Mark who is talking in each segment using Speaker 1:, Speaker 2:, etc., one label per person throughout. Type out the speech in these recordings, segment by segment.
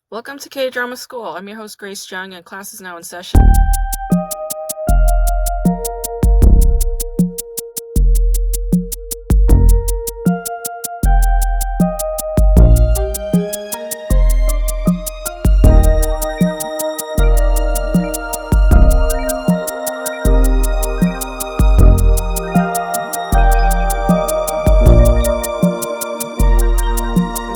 Speaker 1: Welcome to K-Drama School. I'm your host, Grace Jung, and class is now in session.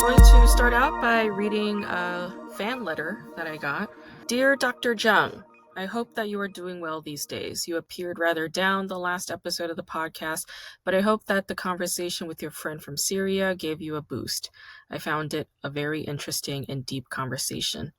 Speaker 1: I'm going to start out by reading a fan letter that I got. Dear Dr. Jung, I hope that you are doing well these days. You appeared rather down the last episode of the podcast, but I hope that the conversation with your friend from Syria gave you a boost. I found it a very interesting and deep conversation.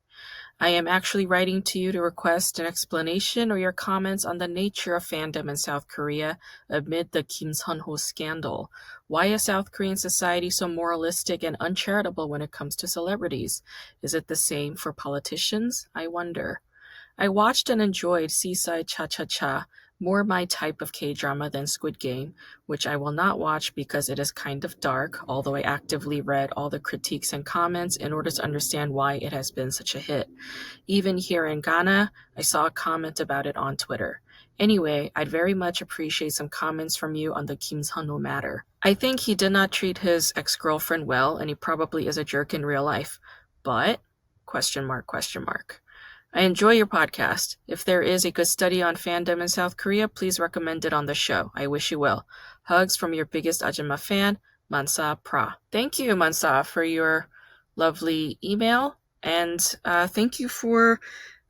Speaker 1: I am actually writing to you to request an explanation or your comments on the nature of fandom in South Korea amid the Kim Sun-ho scandal. Why is South Korean society so moralistic and uncharitable when it comes to celebrities? Is it the same for politicians? I wonder. I watched and enjoyed Seaside Cha-Cha-Cha, more my type of K-drama than Squid Game, which I will not watch because it is kind of dark, although I actively read all the critiques and comments in order to understand why it has been such a hit. Even here in Ghana, I saw a comment about it on Twitter. Anyway, I'd very much appreciate some comments from you on the Kim Sun-ho matter. I think he did not treat his ex-girlfriend well, and he probably is a jerk in real life. But, question mark, question mark. I enjoy your podcast. If there is a good study on fandom in South Korea, please recommend it on the show. I wish you well. Hugs from your biggest Ajumma fan, Mansa Pra. Thank you, Mansa, for your lovely email. And thank you for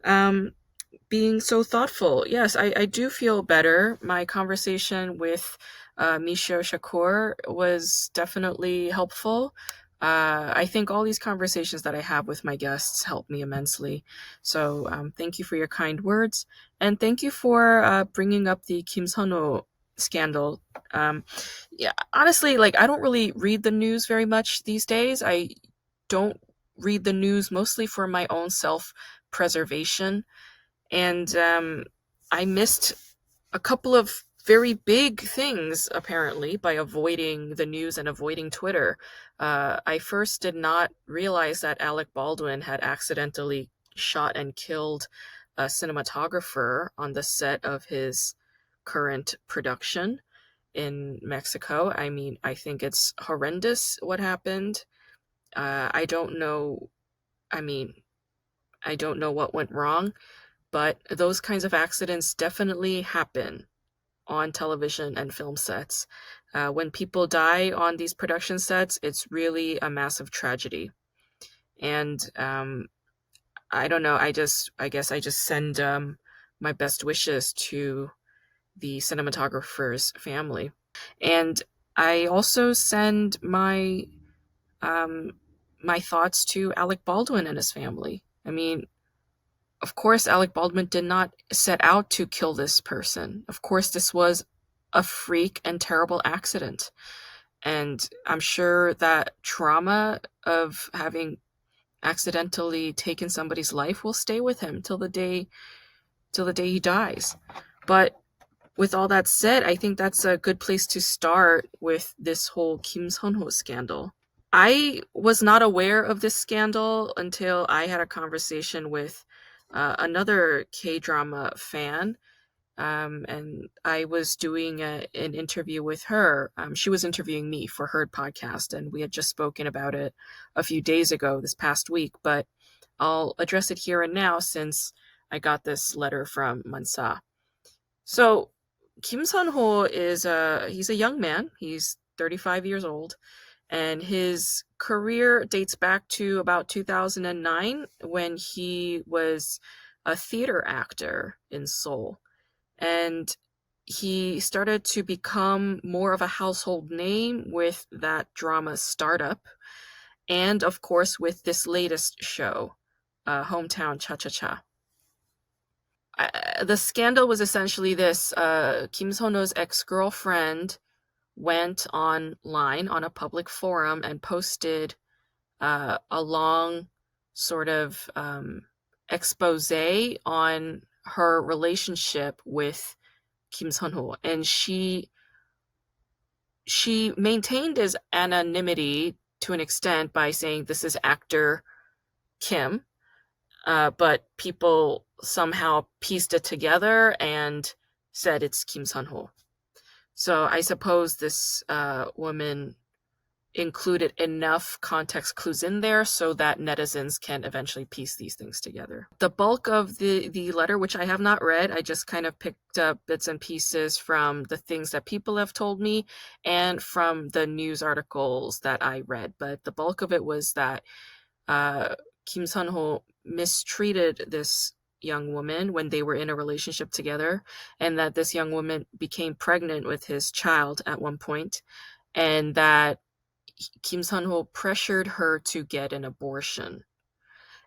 Speaker 1: being so thoughtful. Yes, I do feel better. My conversation with Misho Shakur was definitely helpful. I think all these conversations that I have with my guests help me immensely. So thank you for your kind words. And thank you for bringing up the Kim Sun-ho scandal. Yeah, honestly, I don't really read the news very much these days. I don't read the news mostly for my own self-preservation. And I missed a couple of very big things, apparently, by avoiding the news and avoiding Twitter. I first did not realize that Alec Baldwin had accidentally shot and killed a cinematographer on the set of his current production in Mexico. I mean, I think it's horrendous what happened. I don't know. I mean, I don't know what went wrong, but those kinds of accidents definitely happen on television and film sets. When people die on these production sets, it's really a massive tragedy. And I don't know. I guess I just send my best wishes to the cinematographer's family, and I also send um, my thoughts to Alec Baldwin and his family. I mean, of course, Alec Baldwin did not set out to kill this person. Of course, this was a freak and terrible accident. And I'm sure that trauma of having accidentally taken somebody's life will stay with him till the day he dies. But with all that said, I think that's a good place to start with this whole Kim Sun-ho scandal. I was not aware of this scandal until I had a conversation with another K-drama fan, and I was doing an interview with her. She was interviewing me for her podcast, and we had just spoken about it a few days ago, this past week, but I'll address it here and now since I got this letter from Mansa. So, Kim Sun-ho he's a young man. He's 35 years old, and his career dates back to about 2009 when he was a theater actor in Seoul. And he started to become more of a household name with that drama Startup, and of course with this latest show, Hometown Cha-Cha-Cha. The scandal was essentially this. Kim Sun-ho's ex-girlfriend went online on a public forum and posted a long sort of expose on her relationship with Kim Sun-ho, and she maintained his anonymity to an extent by saying this is actor Kim, but people somehow pieced it together and said it's Kim Sun-ho. So I suppose this woman included enough context clues in there so that netizens can eventually piece these things together. The bulk of the letter, which I have not read, I just kind of picked up bits and pieces from the things that people have told me and from the news articles that I read. But the bulk of it was that Kim Sun-ho mistreated this young woman when they were in a relationship together, and that this young woman became pregnant with his child at one point, and that Kim Sun-ho pressured her to get an abortion,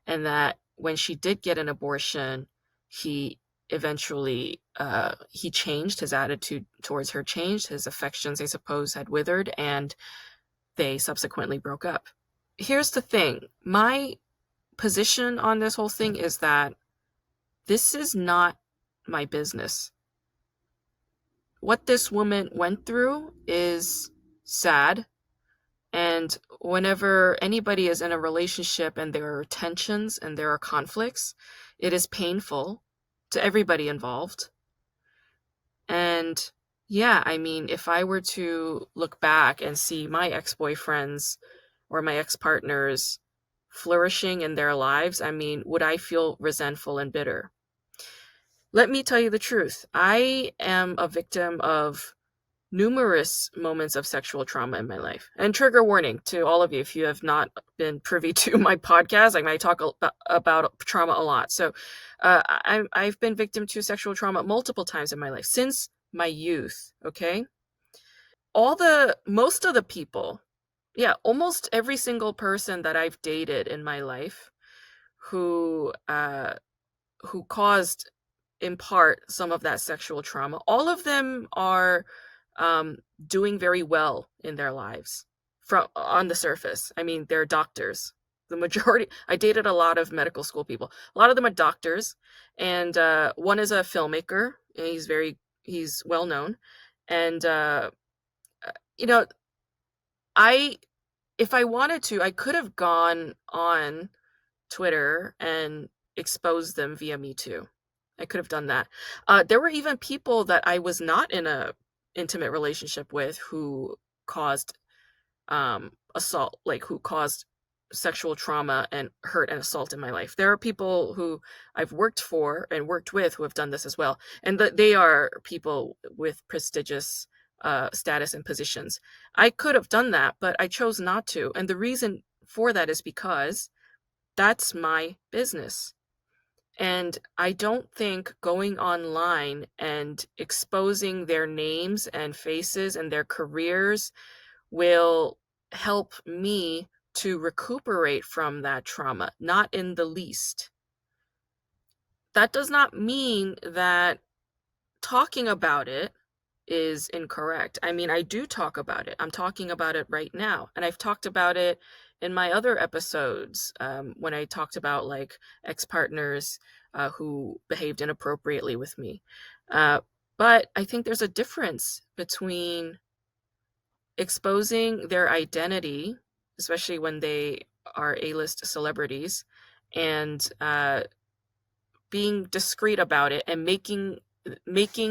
Speaker 1: and that when she did get an abortion, he eventually he changed. His attitude towards her changed. His affections, I suppose, had withered, and they subsequently broke up. Here's the thing. My position on this whole thing is that this is not my business. What this woman went through is sad. And whenever anybody is in a relationship and there are tensions and there are conflicts, it is painful to everybody involved. And yeah, I mean, if I were to look back and see my ex-boyfriends or my ex-partners flourishing in their lives, I mean, would I feel resentful and bitter? Let me tell you the truth. I am a victim of numerous moments of sexual trauma in my life. And trigger warning to all of you if you have not been privy to my podcast. I talk about trauma a lot. So I've been victim to sexual trauma multiple times in my life since my youth. Okay. Most of the people, yeah, almost every single person that I've dated in my life who caused in part some of that sexual trauma, all of them are doing very well in their lives from on the surface. I mean, they're doctors. The majority, I dated a lot of medical school people. A lot of them are doctors, and one is a filmmaker, and he's well known. And you know, if I wanted to, I could have gone on Twitter and exposed them via Me Too. I could have done that. There were even people that I was not in a intimate relationship with who caused assault, like who caused sexual trauma and hurt and assault in my life. There are people who I've worked for and worked with who have done this as well, and they are people with prestigious status and positions. I could have done that, but I chose not to, and the reason for that is because that's my business. And I don't think going online and exposing their names and faces and their careers will help me to recuperate from that trauma, not in the least. That does not mean that talking about it is incorrect. I mean, I do talk about it. I'm talking about it right now. And I've talked about it in my other episodes when I talked about like ex-partners who behaved inappropriately with me. But I think there's a difference between exposing their identity, especially when they are A-list celebrities, and being discreet about it and making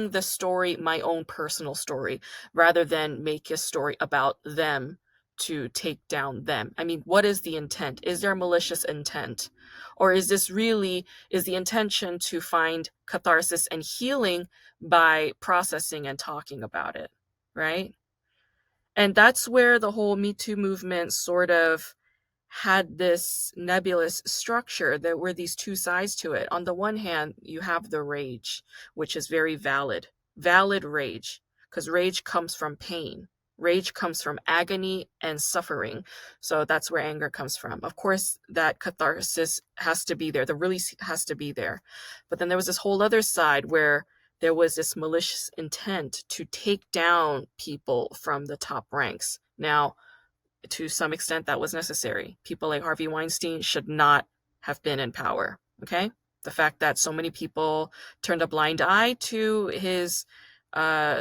Speaker 1: the story my own personal story rather than make a story about them to take down them. I mean, what is the intent? Is there malicious intent? Or is the intention to find catharsis and healing by processing and talking about it, right? And that's where the whole Me Too movement sort of had this nebulous structure. There were these two sides to it. On the one hand, you have the rage, which is very valid rage, because rage comes from pain. Rage comes from agony and suffering. So that's where anger comes from. Of course, that catharsis has to be there. The release has to be there. But then there was this whole other side where there was this malicious intent to take down people from the top ranks. Now, to some extent, that was necessary. People like Harvey Weinstein should not have been in power, okay? The fact that so many people turned a blind eye to his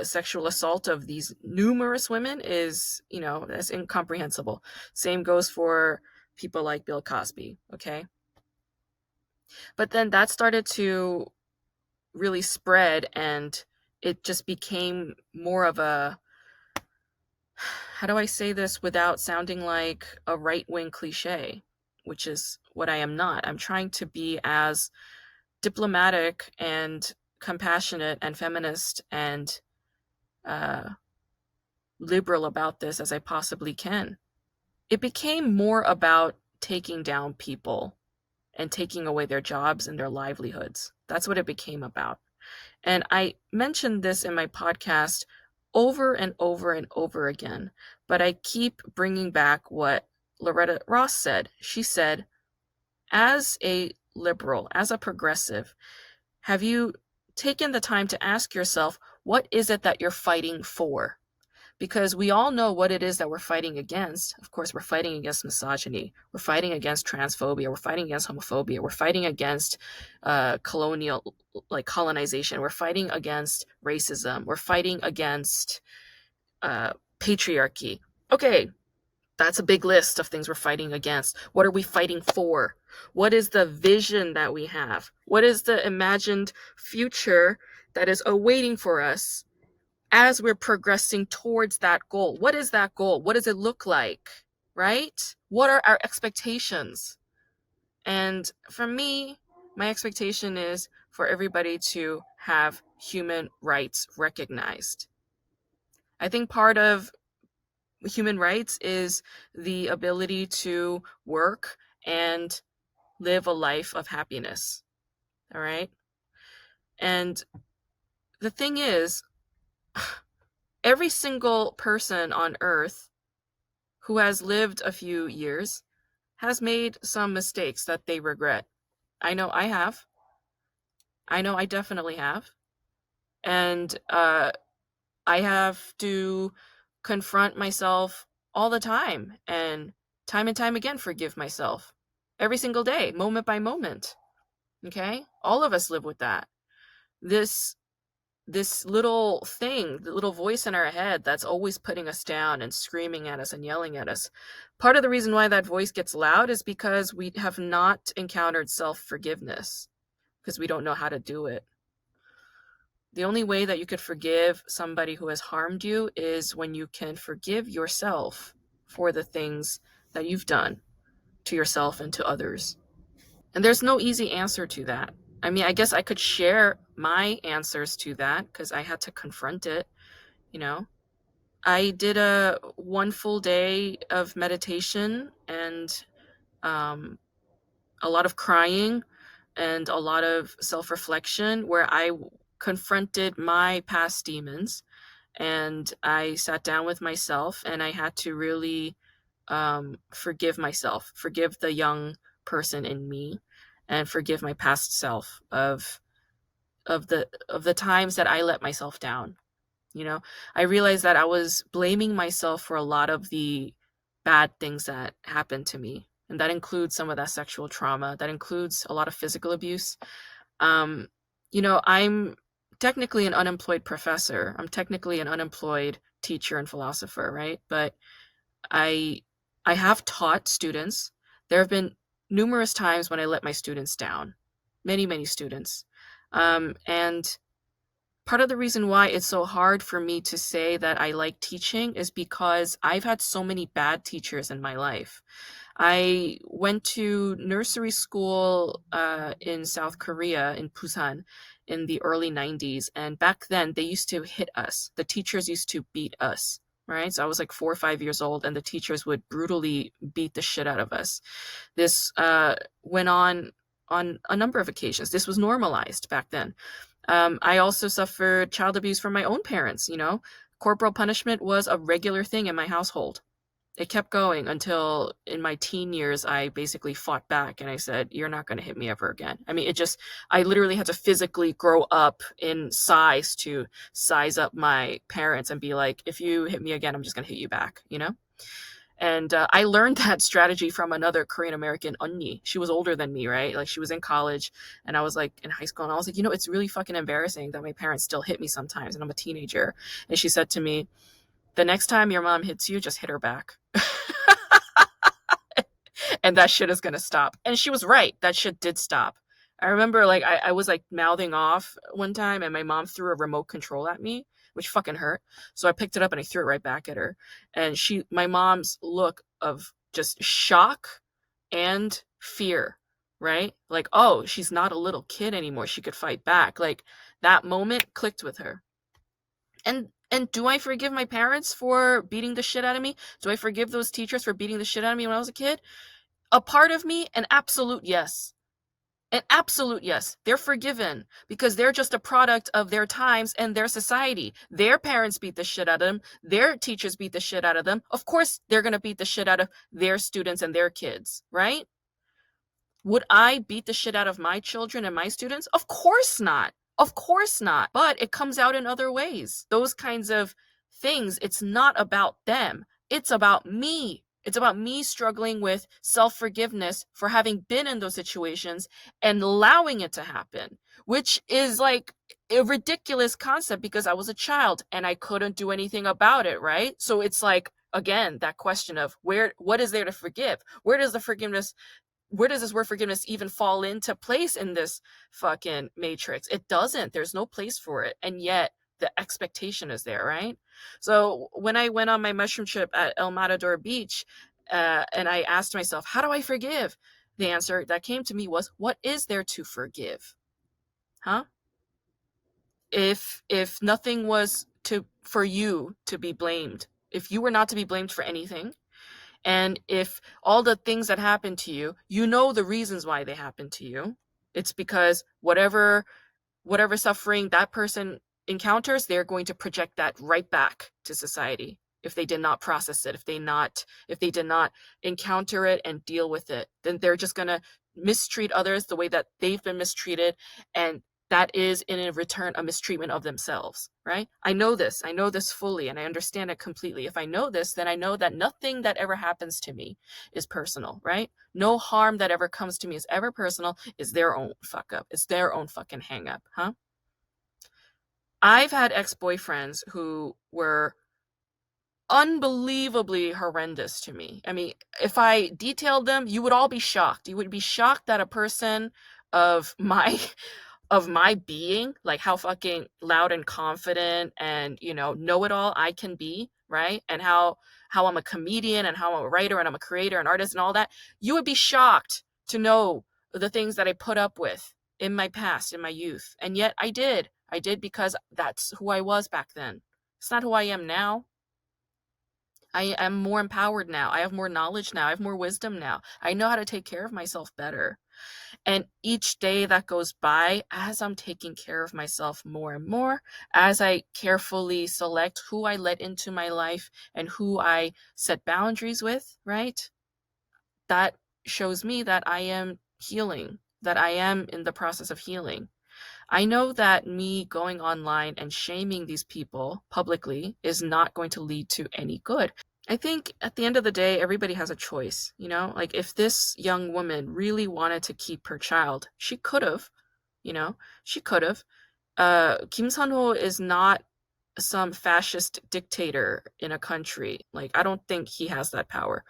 Speaker 1: sexual assault of these numerous women is, that's incomprehensible. Same goes for people like Bill Cosby, okay? But then that started to really spread, and it just became more of a, how do I say this without sounding like a right-wing cliche, which is what I am not. I'm trying to be as diplomatic and compassionate and feminist and uh, liberal about this as I possibly can. It became more about taking down people and taking away their jobs and their livelihoods. That's what it became about. And I mentioned this in my podcast over and over and over again, but I keep bringing back what Loretta Ross said. She said, as a liberal, as a progressive, have you taken the time to ask yourself, what is it that you're fighting for? Because we all know what it is that we're fighting against. Of course, we're fighting against misogyny. We're fighting against transphobia. We're fighting against homophobia. We're fighting against colonization. We're fighting against racism. We're fighting against patriarchy. Okay, that's a big list of things we're fighting against. What are we fighting for? What is the vision that we have? What is the imagined future that is awaiting for us as we're progressing towards that goal? What is that goal? What does it look like? Right? What are our expectations? And for me, my expectation is for everybody to have human rights recognized. I think part of human rights is the ability to work and live a life of happiness. All right. And the thing is, every single person on earth who has lived a few years has made some mistakes that they regret. I know I have. I know I definitely have. And I have to confront myself all the time and time again forgive myself. Every single day, moment by moment. Okay? All of us live with that. This little thing, the little voice in our head that's always putting us down and screaming at us and yelling at us. Part of the reason why that voice gets loud is because we have not encountered self-forgiveness, because we don't know how to do it. The only way that you could forgive somebody who has harmed you is when you can forgive yourself for the things that you've done to yourself and to others. And there's no easy answer to that. I mean, I guess I could share my answers to that because I had to confront it, you know. I did a one full day of meditation and a lot of crying and a lot of self-reflection where I confronted my past demons, and I sat down with myself and I had to really forgive myself, forgive the young person in me, and forgive my past self of the times that I let myself down. You know, I realized that I was blaming myself for a lot of the bad things that happened to me. And that includes some of that sexual trauma. That includes a lot of physical abuse. Um, I'm technically an unemployed professor. I'm technically an unemployed teacher and philosopher, right? But I I have taught students. There have been numerous times when I let my students down. Many, many students. And part of the reason why it's so hard for me to say that I like teaching is because I've had so many bad teachers in my life. I went to nursery school in South Korea, in Busan, in the early 90s. And back then, they used to hit us. The teachers used to beat us, right? So I was like 4 or 5 years old, and the teachers would brutally beat the shit out of us. This went on a number of occasions. This was normalized back then. I also suffered child abuse from my own parents, you know. Corporal punishment was a regular thing in my household. It kept going until in my teen years, I basically fought back and I said, you're not going to hit me ever again. I mean, I literally had to physically grow up in size to size up my parents and be like, if you hit me again, I'm just going to hit you back, you know? And I learned that strategy from another Korean American 언니. She was older than me, right? Like she was in college and I was like in high school, and I was like, it's really fucking embarrassing that my parents still hit me sometimes and I'm a teenager. And she said to me, the next time your mom hits you, just hit her back. And that shit is going to stop. And she was right. That shit did stop. I remember like I was like mouthing off one time and my mom threw a remote control at me, which fucking hurt. So I picked it up and I threw it right back at her. And my mom's look of just shock and fear, right? Like, oh, she's not a little kid anymore. She could fight back. Like that moment clicked with her. And do I forgive my parents for beating the shit out of me? Do I forgive those teachers for beating the shit out of me when I was a kid? A part of me, an absolute yes. An absolute yes. They're forgiven because they're just a product of their times and their society. Their parents beat the shit out of them. Their teachers beat the shit out of them. Of course, they're going to beat the shit out of their students and their kids, right? Would I beat the shit out of my children and my students? Of course not. Of course not. But it comes out in other ways. Those kinds of things, it's not about them. It's about me. It's about me struggling with self forgiveness for having been in those situations and allowing it to happen, which is like a ridiculous concept because I was a child and I couldn't do anything about it, right? So it's like, again, that question of what is there to forgive? Where does this word forgiveness even fall into place in this fucking matrix? It doesn't. There's no place for it. And yet the expectation is there, right? So when I went on my mushroom trip at El Matador Beach, and I asked myself, how do I forgive? The answer that came to me was, what is there to forgive? Huh? If nothing was to for you to be blamed, if you were not to be blamed for anything, and if all the things that happen to you, you know the reasons why they happen to you. It's because whatever suffering that person encounters, they're going to project that right back to society if they did not process it, if they did not encounter it and deal with it. Then they're just going to mistreat others the way that they've been mistreated, and that is in a return a mistreatment of themselves, right? I know this fully, and I understand it completely. If I know this, then I know that nothing that ever happens to me is personal, right? No harm that ever comes to me is ever personal. Is their own fuck up. It's their own fucking hang up, huh? I've had ex-boyfriends who were unbelievably horrendous to me. I mean, if I detailed them, you would all be shocked. You would be shocked that a person of my of my being, like how fucking loud and confident and, know it all I can be, right? And how I'm a comedian and how I'm a writer and I'm a creator and artist and all that. You would be shocked to know the things that I put up with in my past, in my youth. And yet I did. I did because that's who I was back then. It's not who I am now. I am more empowered now. I have more knowledge now. I have more wisdom now. I know how to take care of myself better. And each day that goes by, as I'm taking care of myself more and more, as I carefully select who I let into my life and who I set boundaries with, right? That shows me that I am healing, that I am in the process of healing. I know that me going online and shaming these people publicly is not going to lead to any good. I think at the end of the day, everybody has a choice, Like if this young woman really wanted to keep her child, she could have, you know, she could have. Kim Sun-ho is not some fascist dictator in a country. Like I don't think he has that power.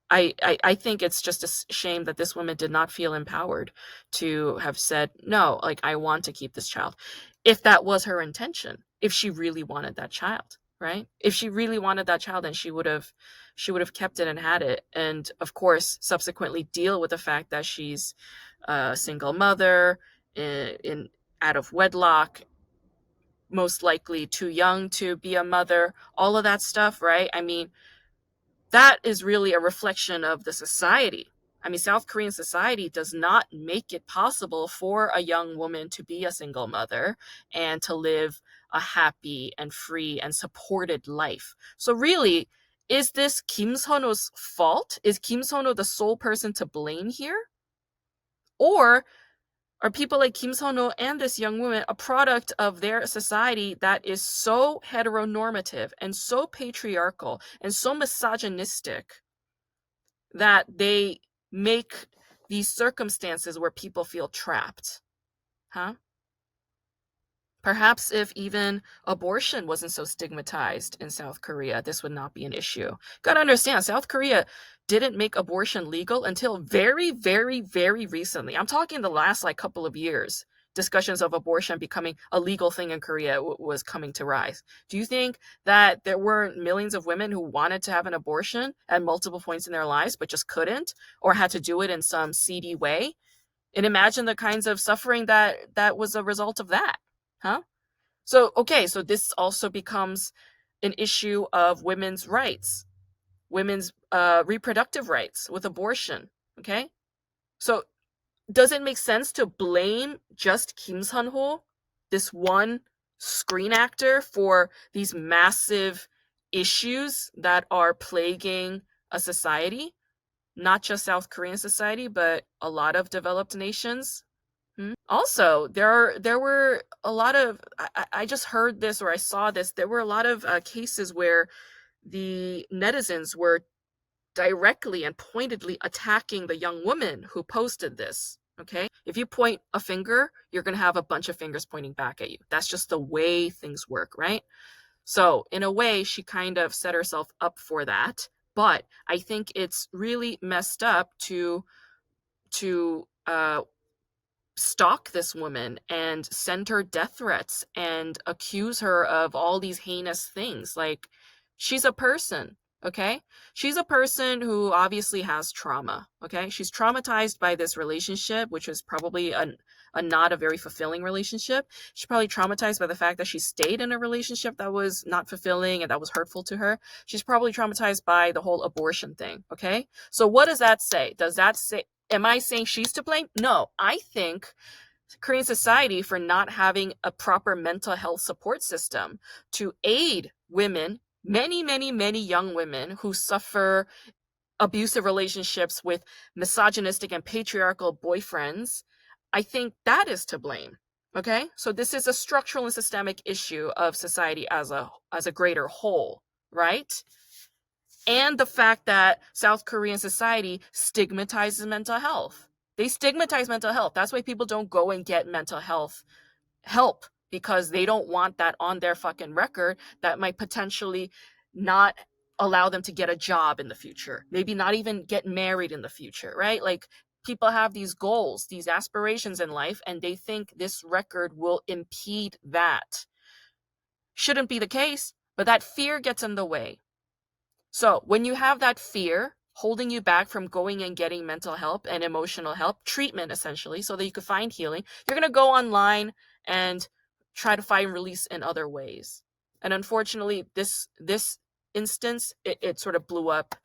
Speaker 1: I think it's just a shame that this woman did not feel empowered to have said, no, like I want to keep this child. If that was her intention, if she really wanted that child, right? If she really wanted that child, then she would have kept it and had it. And of course, subsequently deal with the fact that she's a single mother in out of wedlock, most likely too young to be a mother, all of that stuff, right? I mean, that is really a reflection of the society. I mean, South Korean society does not make it possible for a young woman to be a single mother and to live a happy and free and supported life. So really, is this Kim Sun-ho's fault? Is Kim Sun-ho the sole person to blame here? Or are people like Kim Sun-ho and this young woman a product of their society that is so heteronormative and so patriarchal and so misogynistic that they make these circumstances where people feel trapped? Huh? Perhaps if even abortion wasn't so stigmatized in South Korea, this would not be an issue. Gotta understand, South Korea didn't make abortion legal until very, very, very recently. I'm talking the last like couple of years. Discussions of abortion becoming a legal thing in Korea was coming to rise. Do you think that there weren't millions of women who wanted to have an abortion at multiple points in their lives but just couldn't, or had to do it in some seedy way? And imagine the kinds of suffering that was a result of that. Huh? So, okay, so this also becomes an issue of women's rights, women's reproductive rights with abortion. Okay? So, does it make sense to blame just Kim Sun-ho, this one screen actor, for these massive issues that are plaguing a society? Not just South Korean society, but a lot of developed nations. Also, there were a lot of I just heard this or I saw this. There were a lot of cases where the netizens were directly and pointedly attacking the young woman who posted this. Okay, if you point a finger, you're gonna have a bunch of fingers pointing back at you. That's just the way things work, right? So in a way, she kind of set herself up for that. But I think it's really messed up to stalk this woman and send her death threats and accuse her of all these heinous things. Like, she's a person, okay? She's a person who obviously has trauma, okay? She's traumatized by this relationship, which was probably a not a very fulfilling relationship. She's probably traumatized by the fact that she stayed in a relationship that was not fulfilling and that was hurtful to her. She's probably traumatized by the whole abortion thing, okay? So what does that say? Does that say, am I saying she's to blame? No, I think Korean society for not having a proper mental health support system to aid women, many, many, many young women who suffer abusive relationships with misogynistic and patriarchal boyfriends. I think that is to blame. Okay? So this is a structural and systemic issue of society as a greater whole, right? And the fact that South Korean society stigmatizes mental health. They stigmatize mental health. That's why people don't go and get mental health help, because they don't want that on their fucking record that might potentially not allow them to get a job in the future. Maybe not even get married in the future, right? Like, people have these goals, these aspirations in life, and they think this record will impede that. Shouldn't be the case, but that fear gets in the way. So when you have that fear holding you back from going and getting mental help and emotional help, treatment essentially, so that you could find healing, you're going to go online and try to find release in other ways. And unfortunately, this instance, it sort of blew up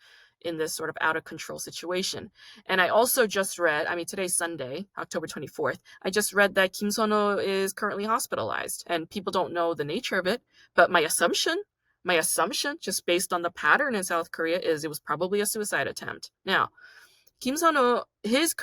Speaker 1: in this sort of out of control situation. And I also just read, I mean, today's Sunday, October 24th, I just read that Kim Sun-ho is currently hospitalized, and people don't know the nature of it, but my assumption, just based on the pattern in South Korea, is it was probably a suicide attempt. Now, Kim Sun-ho, his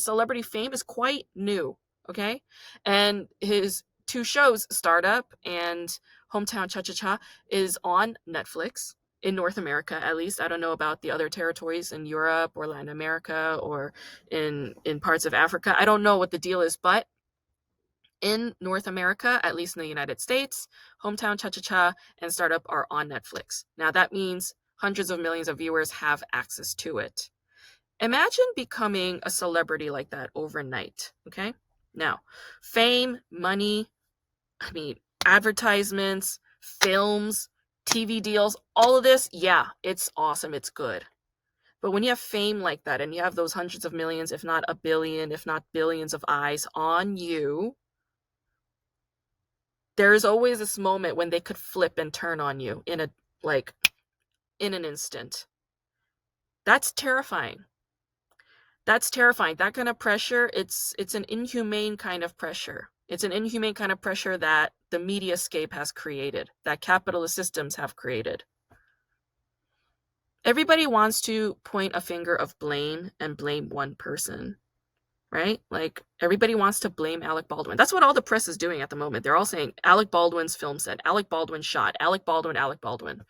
Speaker 1: celebrity fame is quite new, okay? And his two shows, Startup and Hometown Cha-Cha-Cha, is on Netflix in North America, at least. I don't know about the other territories in Europe or Latin America or in parts of Africa. I don't know what the deal is, but in North America, at least in the United States, Hometown Cha-Cha-Cha and Startup are on Netflix. Now that means hundreds of millions of viewers have access to it. Imagine becoming a celebrity like that overnight, okay? Now, fame, money, I mean, advertisements, films, TV deals, all of this, yeah, it's awesome, it's good. But when you have fame like that and you have those hundreds of millions, if not a billion, if not billions of eyes on you, there's always this moment when they could flip and turn on you in an instant. That's terrifying. That's terrifying. That kind of pressure, it's an inhumane kind of pressure. It's an inhumane kind of pressure that the mediascape has created, that capitalist systems have created. Everybody wants to point a finger of blame and blame one person, right? Like, everybody wants to blame Alec Baldwin. That's what all the press is doing at the moment. They're all saying Alec Baldwin's film set, Alec Baldwin shot, Alec Baldwin, Alec Baldwin.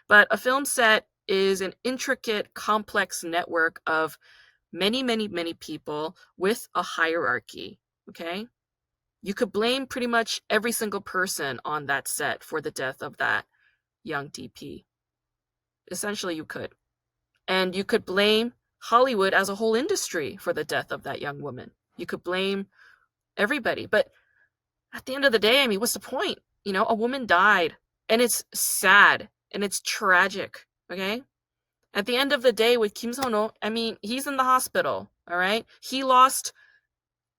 Speaker 1: But a film set is an intricate, complex network of many, many, many people with a hierarchy, okay? You could blame pretty much every single person on that set for the death of that young DP. Essentially, you could. And you could blame Hollywood as a whole industry for the death of that young woman. You could blame everybody. But at the end of the day, I mean, what's the point? You know, a woman died, and it's sad and it's tragic, okay? At the end of the day with Kim Seon-ho, I mean, he's in the hospital, all right? He lost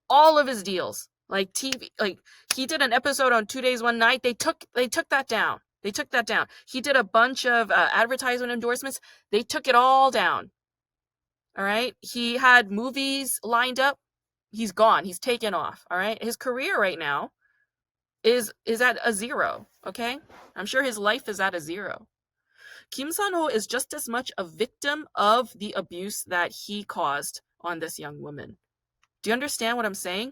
Speaker 1: all of his deals. Like TV, like he did an episode on 2 Days, One Night. They took that down. They took that down. He did a bunch of advertisement endorsements. They took it all down. All right. He had movies lined up. He's gone. He's taken off. All right. His career right now is at a zero. Okay. I'm sure his life is at a zero. Kim Seon-ho is just as much a victim of the abuse that he caused on this young woman. Do you understand what I'm saying?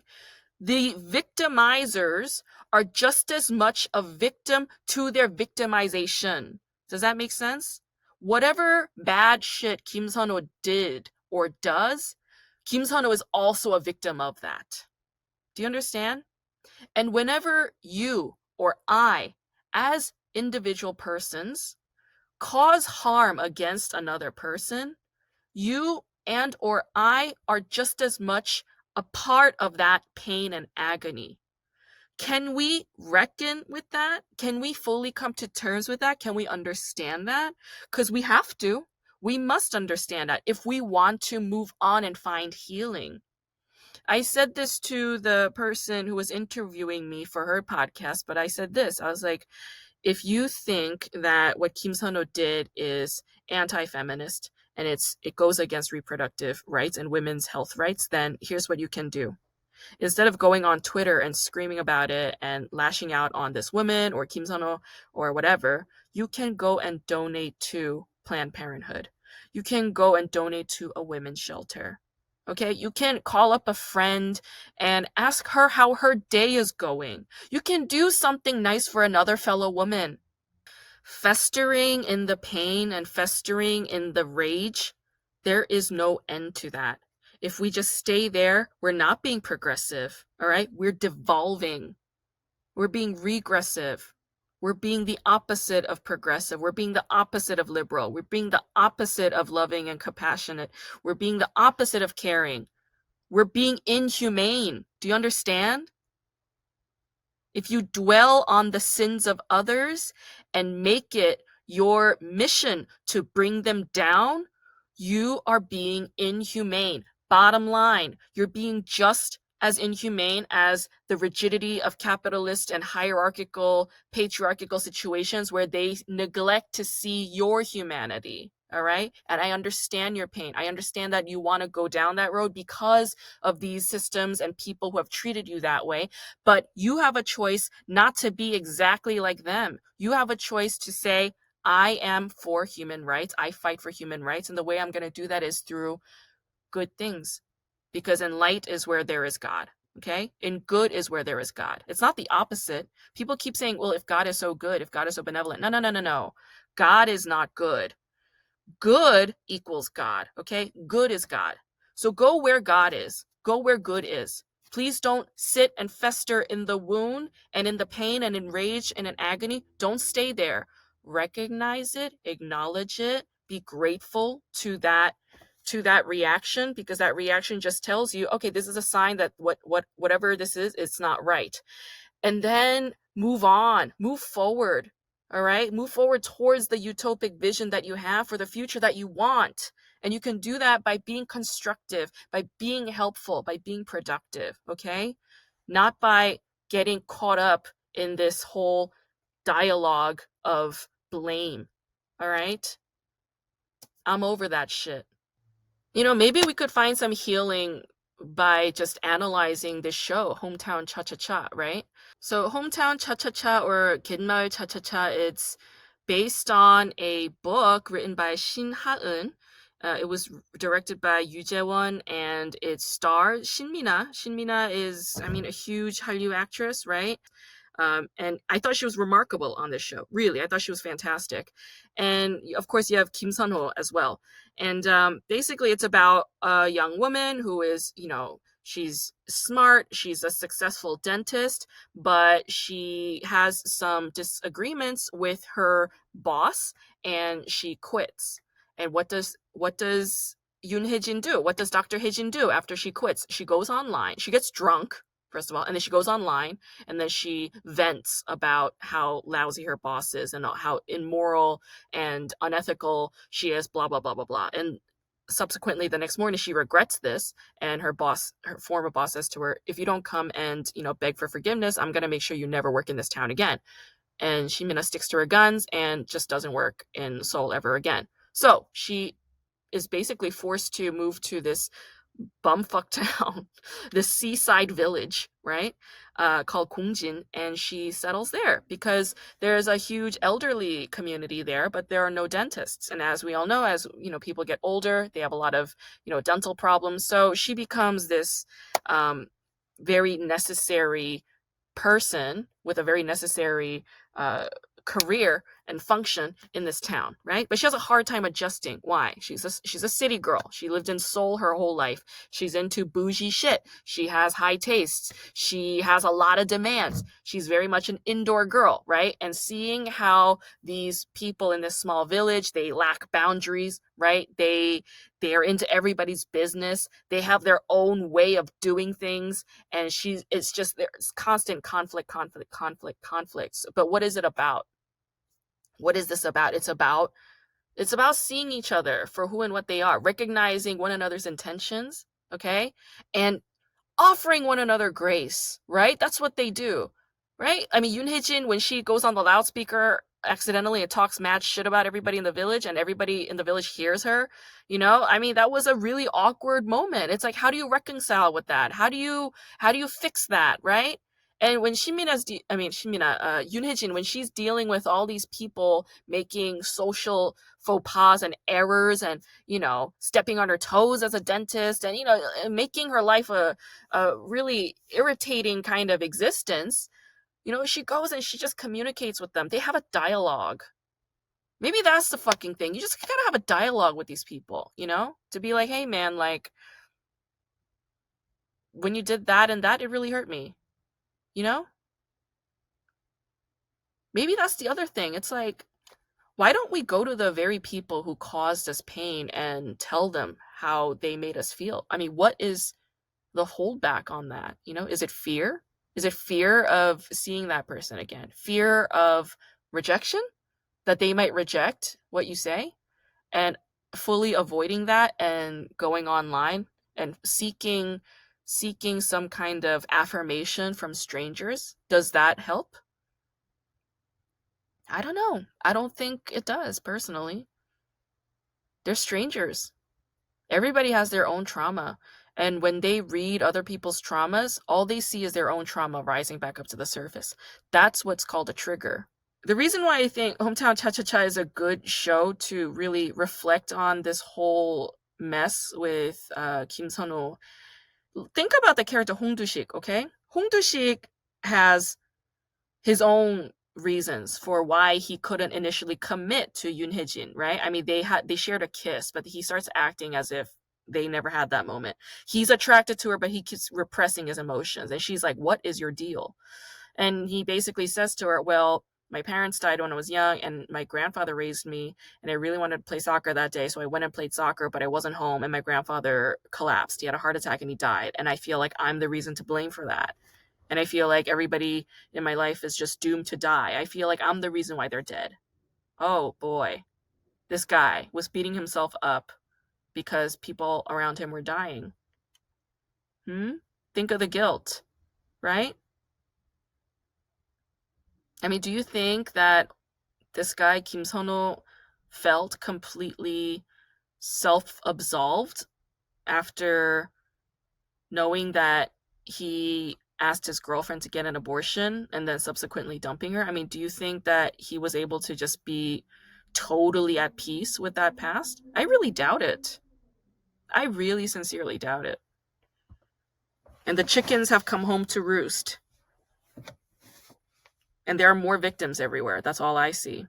Speaker 1: The victimizers are just as much a victim to their victimization. Does that make sense? Whatever bad shit Kim Seon-ho did or does, Kim Seon-ho is also a victim of that. Do you understand? And whenever you or I, as individual persons, cause harm against another person, you and or I are just as much a part of that pain and agony. Can we reckon with that? Can we fully come to terms with that? Can we understand that? Because we have to. We must understand that if we want to move on and find healing. I said this to the person who was interviewing me for her podcast, but I said this. I was like, if you think that what Kim Seon-ho did is anti-feminist and it goes against reproductive rights and women's health rights, then here's what you can do. Instead of going on Twitter and screaming about it and lashing out on this woman or Kim Seon-ho or whatever, you can go and donate to Planned Parenthood. You can go and donate to a women's shelter. Okay, you can call up a friend and ask her how her day is going. You can do something nice for another fellow woman. Festering in the pain and festering in the rage, there is no end to that. If we just stay there, we're not being progressive, all right? We're devolving. We're being regressive. We're being the opposite of progressive. We're being the opposite of liberal. We're being the opposite of loving and compassionate. We're being the opposite of caring. We're being inhumane. Do you understand? If you dwell on the sins of others and make it your mission to bring them down, you are being inhumane. Bottom line, you're being just as inhumane as the rigidity of capitalist and hierarchical, patriarchal situations where they neglect to see your humanity. All right. And I understand your pain. I understand that you want to go down that road because of these systems and people who have treated you that way. But you have a choice not to be exactly like them. You have a choice to say, I am for human rights. I fight for human rights. And the way I'm going to do that is through good things. Because in light is where there is God. Okay? In good is where there is God. It's not the opposite. People keep saying, well, if God is so good, if God is so benevolent. No, no, no, no, no. God is not good. Good equals God. Okay? Good is God. So go where God is. Go where good is. Please don't sit and fester in the wound and in the pain and in rage and in agony. Don't stay there. Recognize it, acknowledge it, be grateful to that reaction, because that reaction just tells you, okay, this is a sign that whatever this is, it's not right. And then move on, move forward. All right, move forward towards the utopic vision that you have for the future that you want. And you can do that by being constructive, by being helpful, by being productive. Okay, not by getting caught up in this whole dialogue of blame. All right, I'm over that shit. Maybe we could find some healing by just analyzing this show, Hometown Cha-Cha-Cha, right? So Hometown Cha-Cha-Cha, or Genmaul Cha-Cha-Cha, it's based on a book written by Shin Ha-eun. It was directed by Yu Jae-won, and it stars Shin Mina. Shin Mina is, a huge Hallyu actress, right? And I thought she was remarkable on this show. Really, I thought she was fantastic. And of course, you have Kim Seon-ho as well. And basically, it's about a young woman who is, She's smart, she's a successful dentist, but she has some disagreements with her boss and she quits. And what does Yoon Hye-jin do? What does Dr. Hye-jin do after she quits? She goes online. She gets drunk, first of all, and then she goes online and then she vents about how lousy her boss is and how immoral and unethical she is, blah, blah, blah, blah, blah. And subsequently, the next morning, she regrets this, and her former boss, says to her, if you don't come and, beg for forgiveness, I'm going to make sure you never work in this town again. And Shimina sticks to her guns and just doesn't work in Seoul ever again. So she is basically forced to move to this bumfuck town, this seaside village, right? Called Gongjin, and she settles there because there's a huge elderly community there, but there are no dentists. And as we all know, as people get older, they have a lot of dental problems. So she becomes this very necessary person with a very necessary career and function in this town, right? But she has a hard time adjusting. Why? She's a city girl. She lived in Seoul her whole life. She's into bougie shit. She has high tastes. She has a lot of demands. She's very much an indoor girl, right? And seeing how these people in this small village, they lack boundaries, right? They are into everybody's business. They have their own way of doing things, and it's just there's constant conflict. But what is it about? What is this about? It's about seeing each other for who and what they are, recognizing one another's intentions, okay? And offering one another grace, right? That's what they do, right? I mean, Yoon Hye-jin, when she goes on the loudspeaker accidentally and talks mad shit about everybody in the village and everybody in the village hears her, I mean, that was a really awkward moment. It's like, how do you reconcile with that? How do you fix that, right? And when Yoon Hye-jin, when she's dealing with all these people making social faux pas and errors and, stepping on her toes as a dentist and, making her life a really irritating kind of existence, she goes and she just communicates with them. They have a dialogue. Maybe that's the fucking thing. You just gotta have a dialogue with these people, to be like, hey man, like, when you did that and that, it really hurt me. Maybe that's the other thing. It's like, why don't we go to the very people who caused us pain and tell them how they made us feel? I mean, what is the holdback on that? Is it fear? Is it fear of seeing that person again? Fear of rejection? That they might reject what you say? And fully avoiding that and going online and seeking some kind of affirmation from strangers? Does that help? I don't know. I don't think it does, personally. They're strangers. Everybody has their own trauma. And when they read other people's traumas, all they see is their own trauma rising back up to the surface. That's what's called a trigger. The reason why I think Hometown Cha-Cha-Cha is a good show to really reflect on this whole mess with Kim Sun-ho. Think about the character Hong Du-sik, okay? Hong Du-sik has his own reasons for why he couldn't initially commit to Yoon Hye-jin, right? I mean, they shared a kiss, but he starts acting as if they never had that moment. He's attracted to her, but he keeps repressing his emotions. And she's like, what is your deal? And he basically says to her, well, my parents died when I was young and my grandfather raised me and I really wanted to play soccer that day. So I went and played soccer, but I wasn't home and my grandfather collapsed. He had a heart attack and he died. And I feel like I'm the reason to blame for that. And I feel like everybody in my life is just doomed to die. I feel like I'm the reason why they're dead. Oh boy. This guy was beating himself up because people around him were dying. Think of the guilt, right? I mean, do you think that this guy, Kim Sun-ho, felt completely self-absolved after knowing that he asked his girlfriend to get an abortion and then subsequently dumping her? I mean, do you think that he was able to just be totally at peace with that past? I really doubt it. I really sincerely doubt it. And the chickens have come home to roost. And there are more victims everywhere. That's all I see.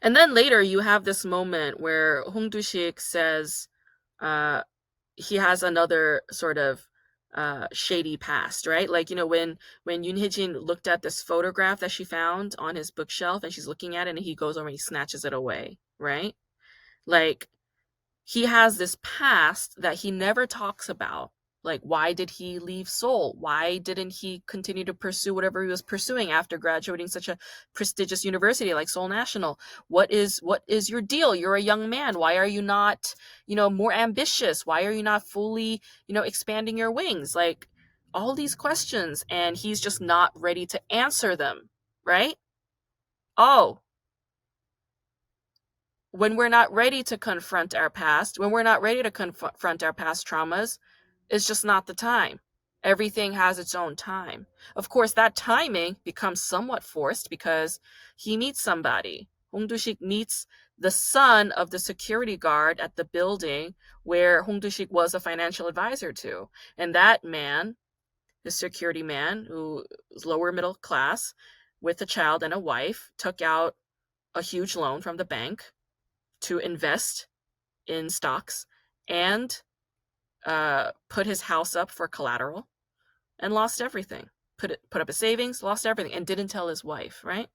Speaker 1: And then later you have this moment where Hong Du-sik says he has another sort of shady past, right? Like, when Yoon Hye-jin looked at this photograph that she found on his bookshelf, and she's looking at it, and he goes over and he snatches it away, right? Like, he has this past that he never talks about. Like, why did he leave Seoul? Why didn't he continue to pursue whatever he was pursuing after graduating such a prestigious university like Seoul National? What is your deal? You're a young man. Why are you not, more ambitious? Why are you not fully, expanding your wings? Like, all these questions, and he's just not ready to answer them, right? Oh, when we're not ready to confront our past, when we're not ready to confront our past traumas, it's just not the time. Everything has its own time. Of course, that timing becomes somewhat forced because he meets somebody. Hong Du-sik meets the son of the security guard at the building where Hong Du-sik was a financial advisor to. And that man, the security man, who was lower middle class with a child and a wife, took out a huge loan from the bank to invest in stocks and put his house up for collateral and lost everything. Put up his savings, lost everything, and didn't tell his wife, right?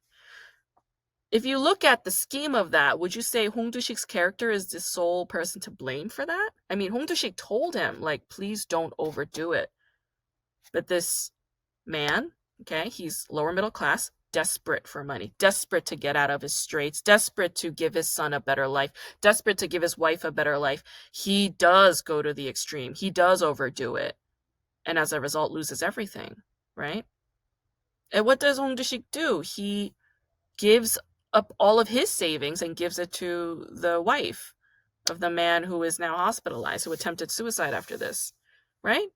Speaker 1: If you look at the scheme of that, would you say Hong Du-sik's character is the sole person to blame for that? I mean, Hong Du-sik told him, like, please don't overdo it. But this man, okay, he's lower middle class, desperate for money, desperate to get out of his straits, desperate to give his son a better life, desperate to give his wife a better life. He does go to the extreme. He does overdo it. And as a result, loses everything, right? And what does Hong Du-sik do? He gives up all of his savings and gives it to the wife of the man who is now hospitalized, who attempted suicide after this, right?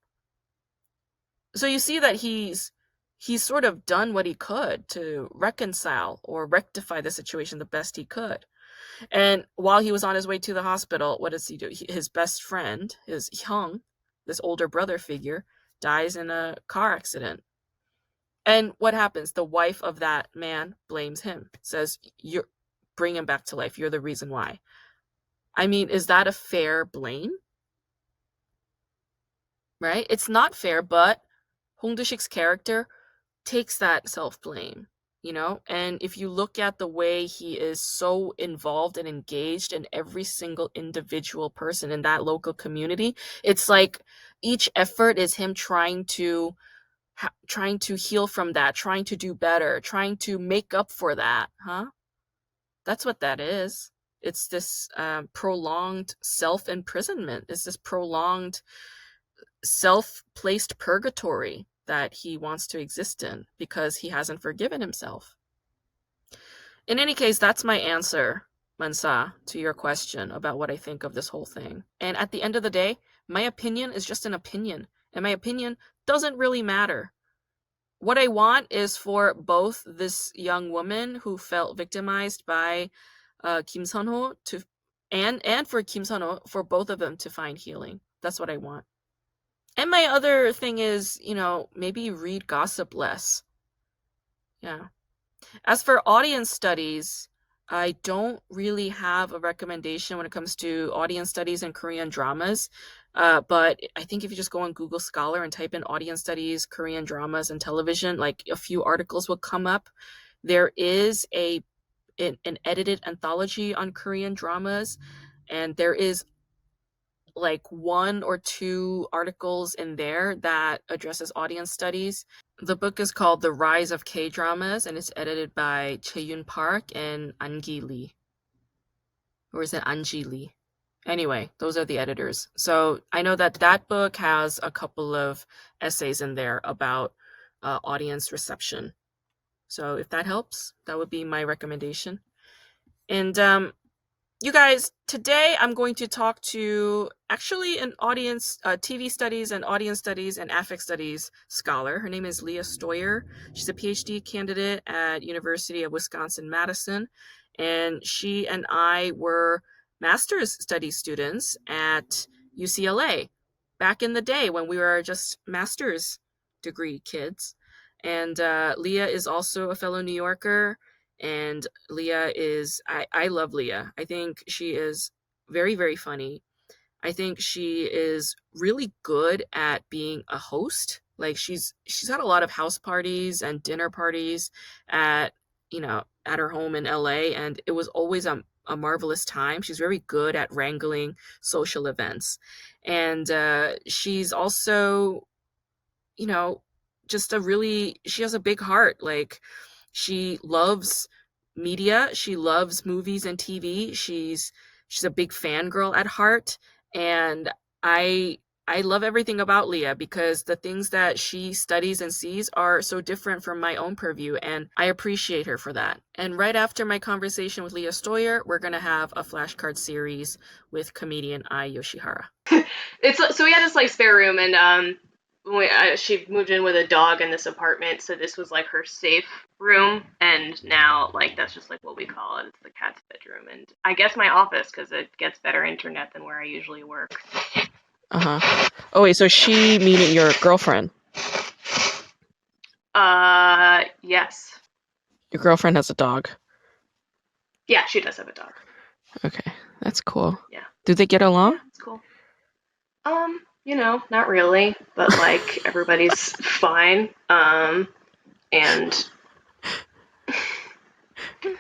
Speaker 1: So you see that he's sort of done what he could to reconcile or rectify the situation the best he could. And while he was on his way to the hospital, what does he do? His best friend, his Hyung, this older brother figure, dies in a car accident. And what happens? The wife of that man blames him, says, "You bring him back to life. You're the reason why." I mean, is that a fair blame? Right? It's not fair, but Hong Du-sik's character takes that self-blame, and if you look at the way he is so involved and engaged in every single individual person in that local community, it's like each effort is him trying to heal from that, trying to do better, trying to make up for that. That's what that is. It's this prolonged self-imprisonment. It's this prolonged self-placed purgatory that he wants to exist in because he hasn't forgiven himself. In any case, that's my answer, Mansa, to your question about what I think of this whole thing. And at the end of the day, my opinion is just an opinion, and my opinion doesn't really matter. What I want is for both this young woman who felt victimized by Kim Sun-ho and for Kim Sun-ho, for both of them to find healing. That's what I want. And my other thing is, maybe read gossip less. Yeah. As for audience studies, I don't really have a recommendation when it comes to audience studies in Korean dramas. But I think if you just go on Google Scholar and type in audience studies, Korean dramas, and television, like a few articles will come up. There is an edited anthology on Korean dramas, and there is like 1 or 2 articles in there that addresses audience studies. The book is called The Rise of K-Dramas, and it's edited by Chae-Yoon Park and An-gi Lee. Or is it An-ji Lee? Anyway, those are the editors. So I know that book has a couple of essays in there about audience reception. So if that helps, that would be my recommendation. And you guys, today I'm going to talk to actually an audience, TV studies and audience studies and affect studies scholar. Her name is Leah Steuer. She's a PhD candidate at University of Wisconsin-Madison. And she and I were master's study students at UCLA back in the day when we were just master's degree kids. And Leah is also a fellow New Yorker. And Leah is, I love Leah. I think she is very, very funny. I think she is really good at being a host. Like she's had a lot of house parties and dinner parties at, at her home in LA, and it was always a marvelous time. She's very good at wrangling social events. And she's also, you know, just she has a big heart. Like she loves media, she loves movies and TV. She's a big fangirl at heart, and I I love everything about Leah because the things that she studies and sees are so different from my own purview, and I appreciate her for that. And right after my conversation with Leah Steuer, we're going to have a flashcard series with comedian Ai Yoshihara.
Speaker 2: It's so we had this like spare room, and she moved in with a dog in this apartment, so this was like her safe room, and now like that's just like what we call it. It's the cat's bedroom, and I guess my office because it gets better internet than where I usually work.
Speaker 1: Oh wait, so she meaning your girlfriend?
Speaker 2: Yes.
Speaker 1: Your girlfriend has a dog.
Speaker 2: Yeah, she does have a dog.
Speaker 1: Okay, that's cool.
Speaker 2: Yeah.
Speaker 1: Do they get along?
Speaker 2: Yeah, it's cool. Not really, but like everybody's fine. And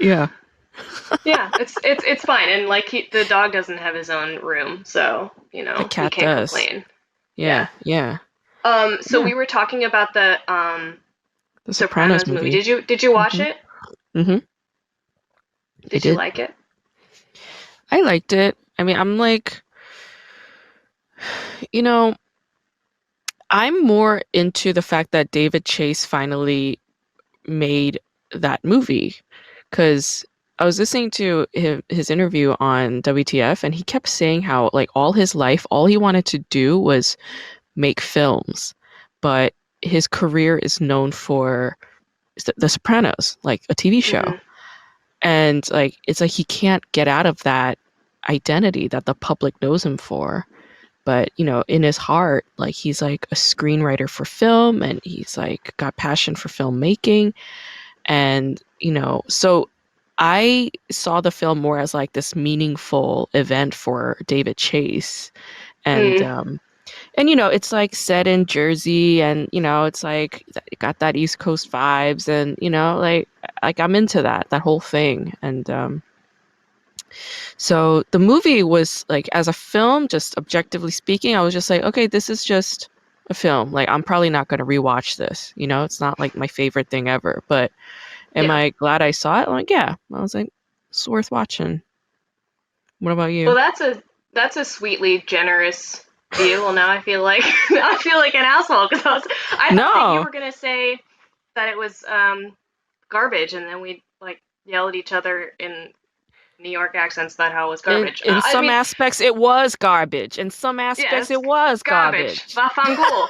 Speaker 1: Yeah.
Speaker 2: yeah, it's fine. And like the dog doesn't have his own room, so
Speaker 1: The
Speaker 2: we
Speaker 1: cat
Speaker 2: can't
Speaker 1: does.
Speaker 2: complain.
Speaker 1: Yeah, yeah.
Speaker 2: So
Speaker 1: Yeah.
Speaker 2: we were talking about the
Speaker 1: The Sopranos
Speaker 2: Sopranos movie.
Speaker 1: movie.
Speaker 2: Did you watch
Speaker 1: Mhm.
Speaker 2: it?
Speaker 1: Mhm. I
Speaker 2: Did you
Speaker 1: did.
Speaker 2: like it?
Speaker 1: I liked it. I mean, I'm like, you know, I'm more into the fact that David Chase finally made that movie because I was listening to his interview on WTF, and he kept saying how like all his life, all he wanted to do was make films, but his career is known for The Sopranos, like a TV show.
Speaker 2: Mm-hmm.
Speaker 1: And like it's like he can't get out of that identity that the public knows him for. But, in his heart, like he's like a screenwriter for film, and he's like got passion for filmmaking. And, so I saw the film more as like this meaningful event for David Chase. And
Speaker 2: Mm.
Speaker 1: it's like set in Jersey, and it's like it got that East Coast vibes, and like I'm into that whole thing. And so the movie was like, as a film, just objectively speaking, I was just like, okay, this is just a film. Like I'm probably not going to rewatch this. It's not like my favorite thing ever, but am
Speaker 2: Yeah.
Speaker 1: I glad I saw it? Like, yeah, I was like, it's worth watching. What about
Speaker 2: Well,
Speaker 1: you?
Speaker 2: that's a sweetly generous view. Well, now I feel like I feel like an asshole because I thought that you
Speaker 1: No.
Speaker 2: were gonna say that it was garbage, and then we like yell at each other in New York accents about how it was
Speaker 1: In
Speaker 2: garbage.
Speaker 1: in
Speaker 2: I
Speaker 1: some
Speaker 2: mean,
Speaker 1: aspects it was garbage. In some
Speaker 2: yeah,
Speaker 1: aspects
Speaker 2: it's
Speaker 1: it was
Speaker 2: garbage,
Speaker 1: garbage.
Speaker 2: vafangul.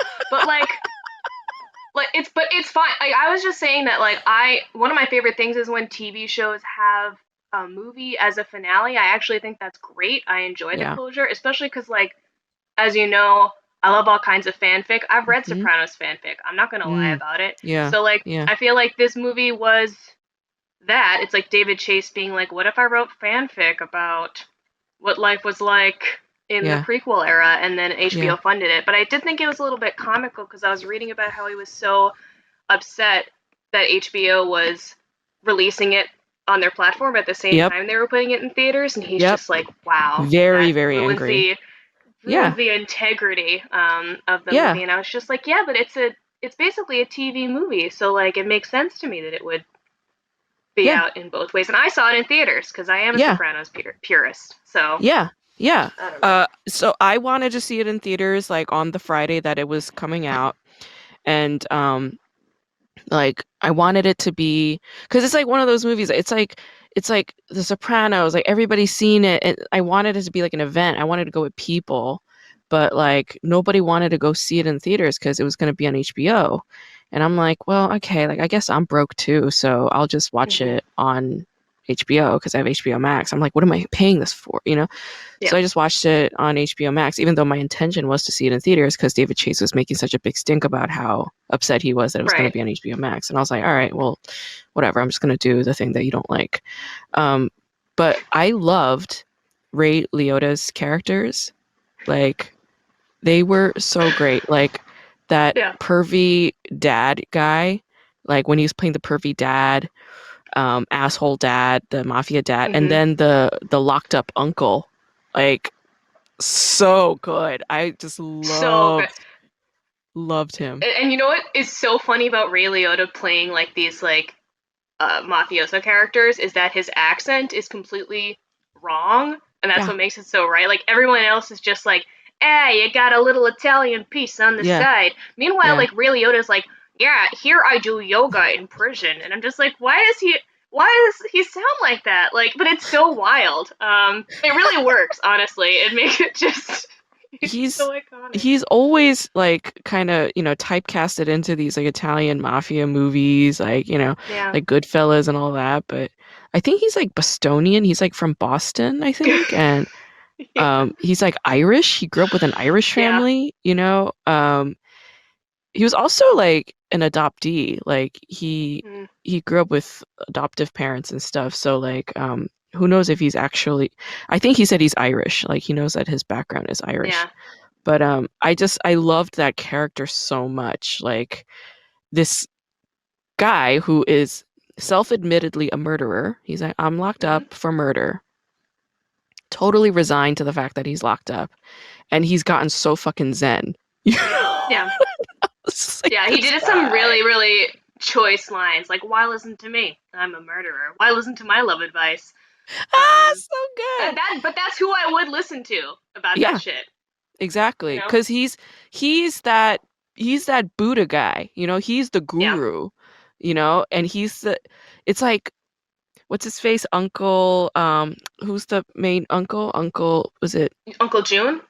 Speaker 2: But it's fine. Like, I was just saying that like I one of my favorite things is when TV shows have a movie as a finale. I actually think that's great. I enjoy the
Speaker 1: Yeah.
Speaker 2: closure, especially because like as you know, I love all kinds of fanfic. I've read
Speaker 1: Hmm.
Speaker 2: Sopranos fanfic. I'm not gonna lie
Speaker 1: Mm.
Speaker 2: about it.
Speaker 1: Yeah.
Speaker 2: So like
Speaker 1: Yeah.
Speaker 2: I feel like this movie was that. It's like David Chase being like, what if I wrote fanfic about what life was like in the
Speaker 1: Yeah.
Speaker 2: prequel era, and then
Speaker 1: Yeah.
Speaker 2: HBO funded it. But I did think it was a little bit comical because I was reading about how he was so upset that HBO was releasing it on their platform at the same
Speaker 1: Yep.
Speaker 2: time they were putting it in theaters, and he's
Speaker 1: Yep.
Speaker 2: just like, "Wow,
Speaker 1: Very,
Speaker 2: that
Speaker 1: very angry.
Speaker 2: ruins
Speaker 1: Yeah.
Speaker 2: the integrity of the
Speaker 1: Yeah.
Speaker 2: movie." And I was just like, "Yeah, but it's basically a TV movie, so like it makes sense to me that it would be
Speaker 1: Yeah.
Speaker 2: out in both ways." And I saw it in theaters because I am a
Speaker 1: Yeah.
Speaker 2: Sopranos purist. So
Speaker 1: Yeah. Yeah.
Speaker 2: I don't know.
Speaker 1: So I wanted to see it in theaters like on the Friday that it was coming out. And like I wanted it to be, because it's like one of those movies. It's like The Sopranos. Like everybody's seen it. And I wanted it to be like an event. I wanted to go with people, but like nobody wanted to go see it in theaters because it was going to be on HBO. And I'm like, well, okay, like I guess I'm broke too, so I'll just watch
Speaker 2: Hmm.
Speaker 1: it on HBO because I have HBO Max. I'm like, what am I paying this for?
Speaker 2: Yeah.
Speaker 1: So I just watched it on HBO Max, even though my intention was to see it in theaters because David Chase was making such a big stink about how upset he was that it was going to
Speaker 2: Right.
Speaker 1: be on HBO Max. And I was like, all right, well, whatever. I'm just going to do the thing that you don't like. Um, but I loved Ray Liotta's characters. Like they were so great. Like that
Speaker 2: Yeah.
Speaker 1: pervy dad guy, like when he was playing the pervy dad, asshole dad, the mafia dad, and
Speaker 2: Mhm.
Speaker 1: then the locked up uncle. Like so good. I just
Speaker 2: So good.
Speaker 1: loved him.
Speaker 2: And you know what is so funny about Ray Liotta playing like these like mafioso characters is that his accent is completely wrong, and that's
Speaker 1: Yeah.
Speaker 2: what makes it so right. Like everyone else is just like, "Hey, you got a little Italian piece on the
Speaker 1: Yeah.
Speaker 2: side." Meanwhile,
Speaker 1: Yeah.
Speaker 2: like Ray Liotta's like, "Yeah, here I do yoga in prison," and I'm just like, "Why does he? Why does he sound like that?" Like, but it's so wild. It really works, honestly. It makes it just, it's
Speaker 1: he's
Speaker 2: so iconic.
Speaker 1: he's always like kind of typecasted into these like Italian mafia movies, like
Speaker 2: Yeah,
Speaker 1: like Goodfellas and all that. But I think he's like Bostonian. He's like from Boston, I think, and
Speaker 2: yeah,
Speaker 1: he's like Irish. He grew up with an Irish
Speaker 2: yeah.
Speaker 1: family. He was also like an adoptee. Like
Speaker 2: Mm,
Speaker 1: he grew up with adoptive parents and stuff. So like who knows if he's actually, I think he said he's Irish. Like he knows that his background is Irish.
Speaker 2: yeah.
Speaker 1: But I loved that character so much. Like this guy who is self-admittedly a murderer. He's like, I'm locked
Speaker 2: Hmm.
Speaker 1: up for murder. Totally resigned to the fact that he's locked up. And he's gotten so fucking zen. You know?
Speaker 2: Yeah.
Speaker 1: It's just like
Speaker 2: Yeah, he
Speaker 1: this
Speaker 2: did some
Speaker 1: guy.
Speaker 2: really, really choice lines, like "Why listen to me? I'm a murderer. Why listen to my love advice?"
Speaker 1: Ah,
Speaker 2: Um,
Speaker 1: so good.
Speaker 2: but that's who I would listen to about that
Speaker 1: Yeah,
Speaker 2: shit. You
Speaker 1: exactly.
Speaker 2: know?
Speaker 1: Because he's that he's that Buddha guy. He's the
Speaker 2: Yeah.
Speaker 1: guru. And he's the. It's like what's his face? Uncle, who's the main uncle? Uncle, was it?
Speaker 2: Uncle June?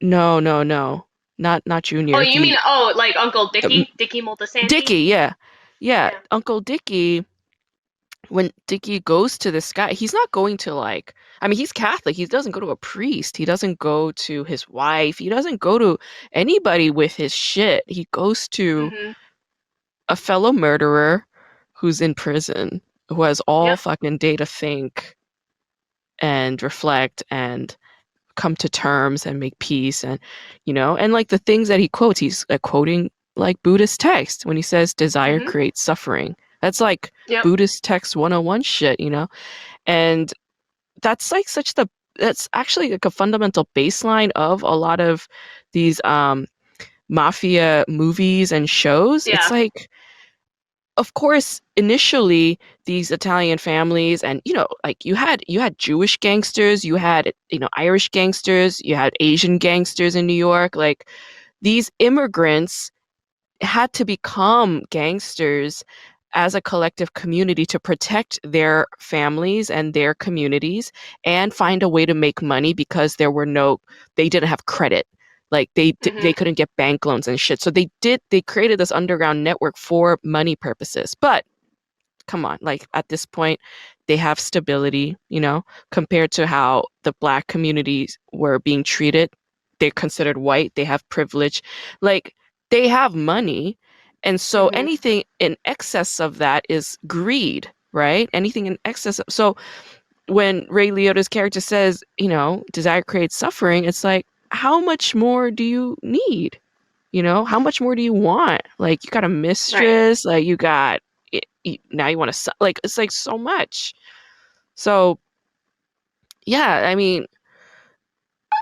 Speaker 1: No, no, no. Not
Speaker 2: Oh,
Speaker 1: Junior.
Speaker 2: you mean like Uncle
Speaker 1: The
Speaker 2: Dickie Moltisanti?
Speaker 1: Dickie, yeah. Yeah,
Speaker 2: Yeah.
Speaker 1: Uncle Dickie, when Dickie goes to this guy, he's not going to like, I mean, he's Catholic. He doesn't go to a priest. He doesn't go to his wife. He doesn't go to anybody with his shit. He goes to
Speaker 2: Mhm.
Speaker 1: a fellow murderer who's in prison, who has all
Speaker 2: Yep.
Speaker 1: fucking day to think and reflect and come to terms and make peace. And like the things that he quotes, he's quoting like Buddhist text when he says desire
Speaker 2: Mhm.
Speaker 1: creates suffering. That's like
Speaker 2: Yep.
Speaker 1: Buddhist text 101 shit. And that's like that's actually like a fundamental baseline of a lot of these mafia movies and shows. It's
Speaker 2: Yeah.
Speaker 1: like, of course, initially these Italian families, and like you had Jewish gangsters, you had Irish gangsters, you had Asian gangsters in New York. Like these immigrants had to become gangsters as a collective community to protect their families and their communities and find a way to make money because they didn't have credit. Like they
Speaker 2: Mhm.
Speaker 1: couldn't get bank loans and shit. So they created this underground network for money purposes. But come on, like at this point, they have stability, compared to how the black communities were being treated. They're considered white, they have privilege, like they have money. And so
Speaker 2: Mhm.
Speaker 1: anything in excess of that is greed, right? Anything in excess of, so when Ray Liotta's character says, desire creates suffering, it's like, how much more do you need? How much more do you want? Like, you got a
Speaker 2: Right.
Speaker 1: mistress, like, you got, now you want to, like, it's like so much. So, yeah, I mean,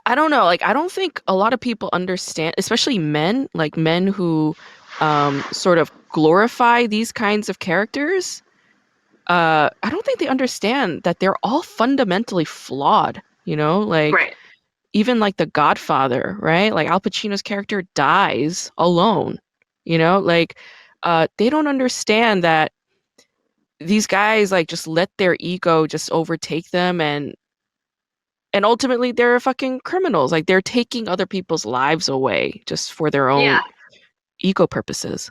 Speaker 1: I don't know. Like, I don't think a lot of people understand, especially men, like men who sort of glorify these kinds of characters. I don't think they understand that they're all fundamentally flawed, like
Speaker 2: Right.
Speaker 1: even like The Godfather, right? Like Al Pacino's character dies alone, like they don't understand that these guys like just let their ego just overtake them, and ultimately they're fucking criminals. Like they're taking other people's lives away just for their own
Speaker 2: Yeah.
Speaker 1: ego purposes.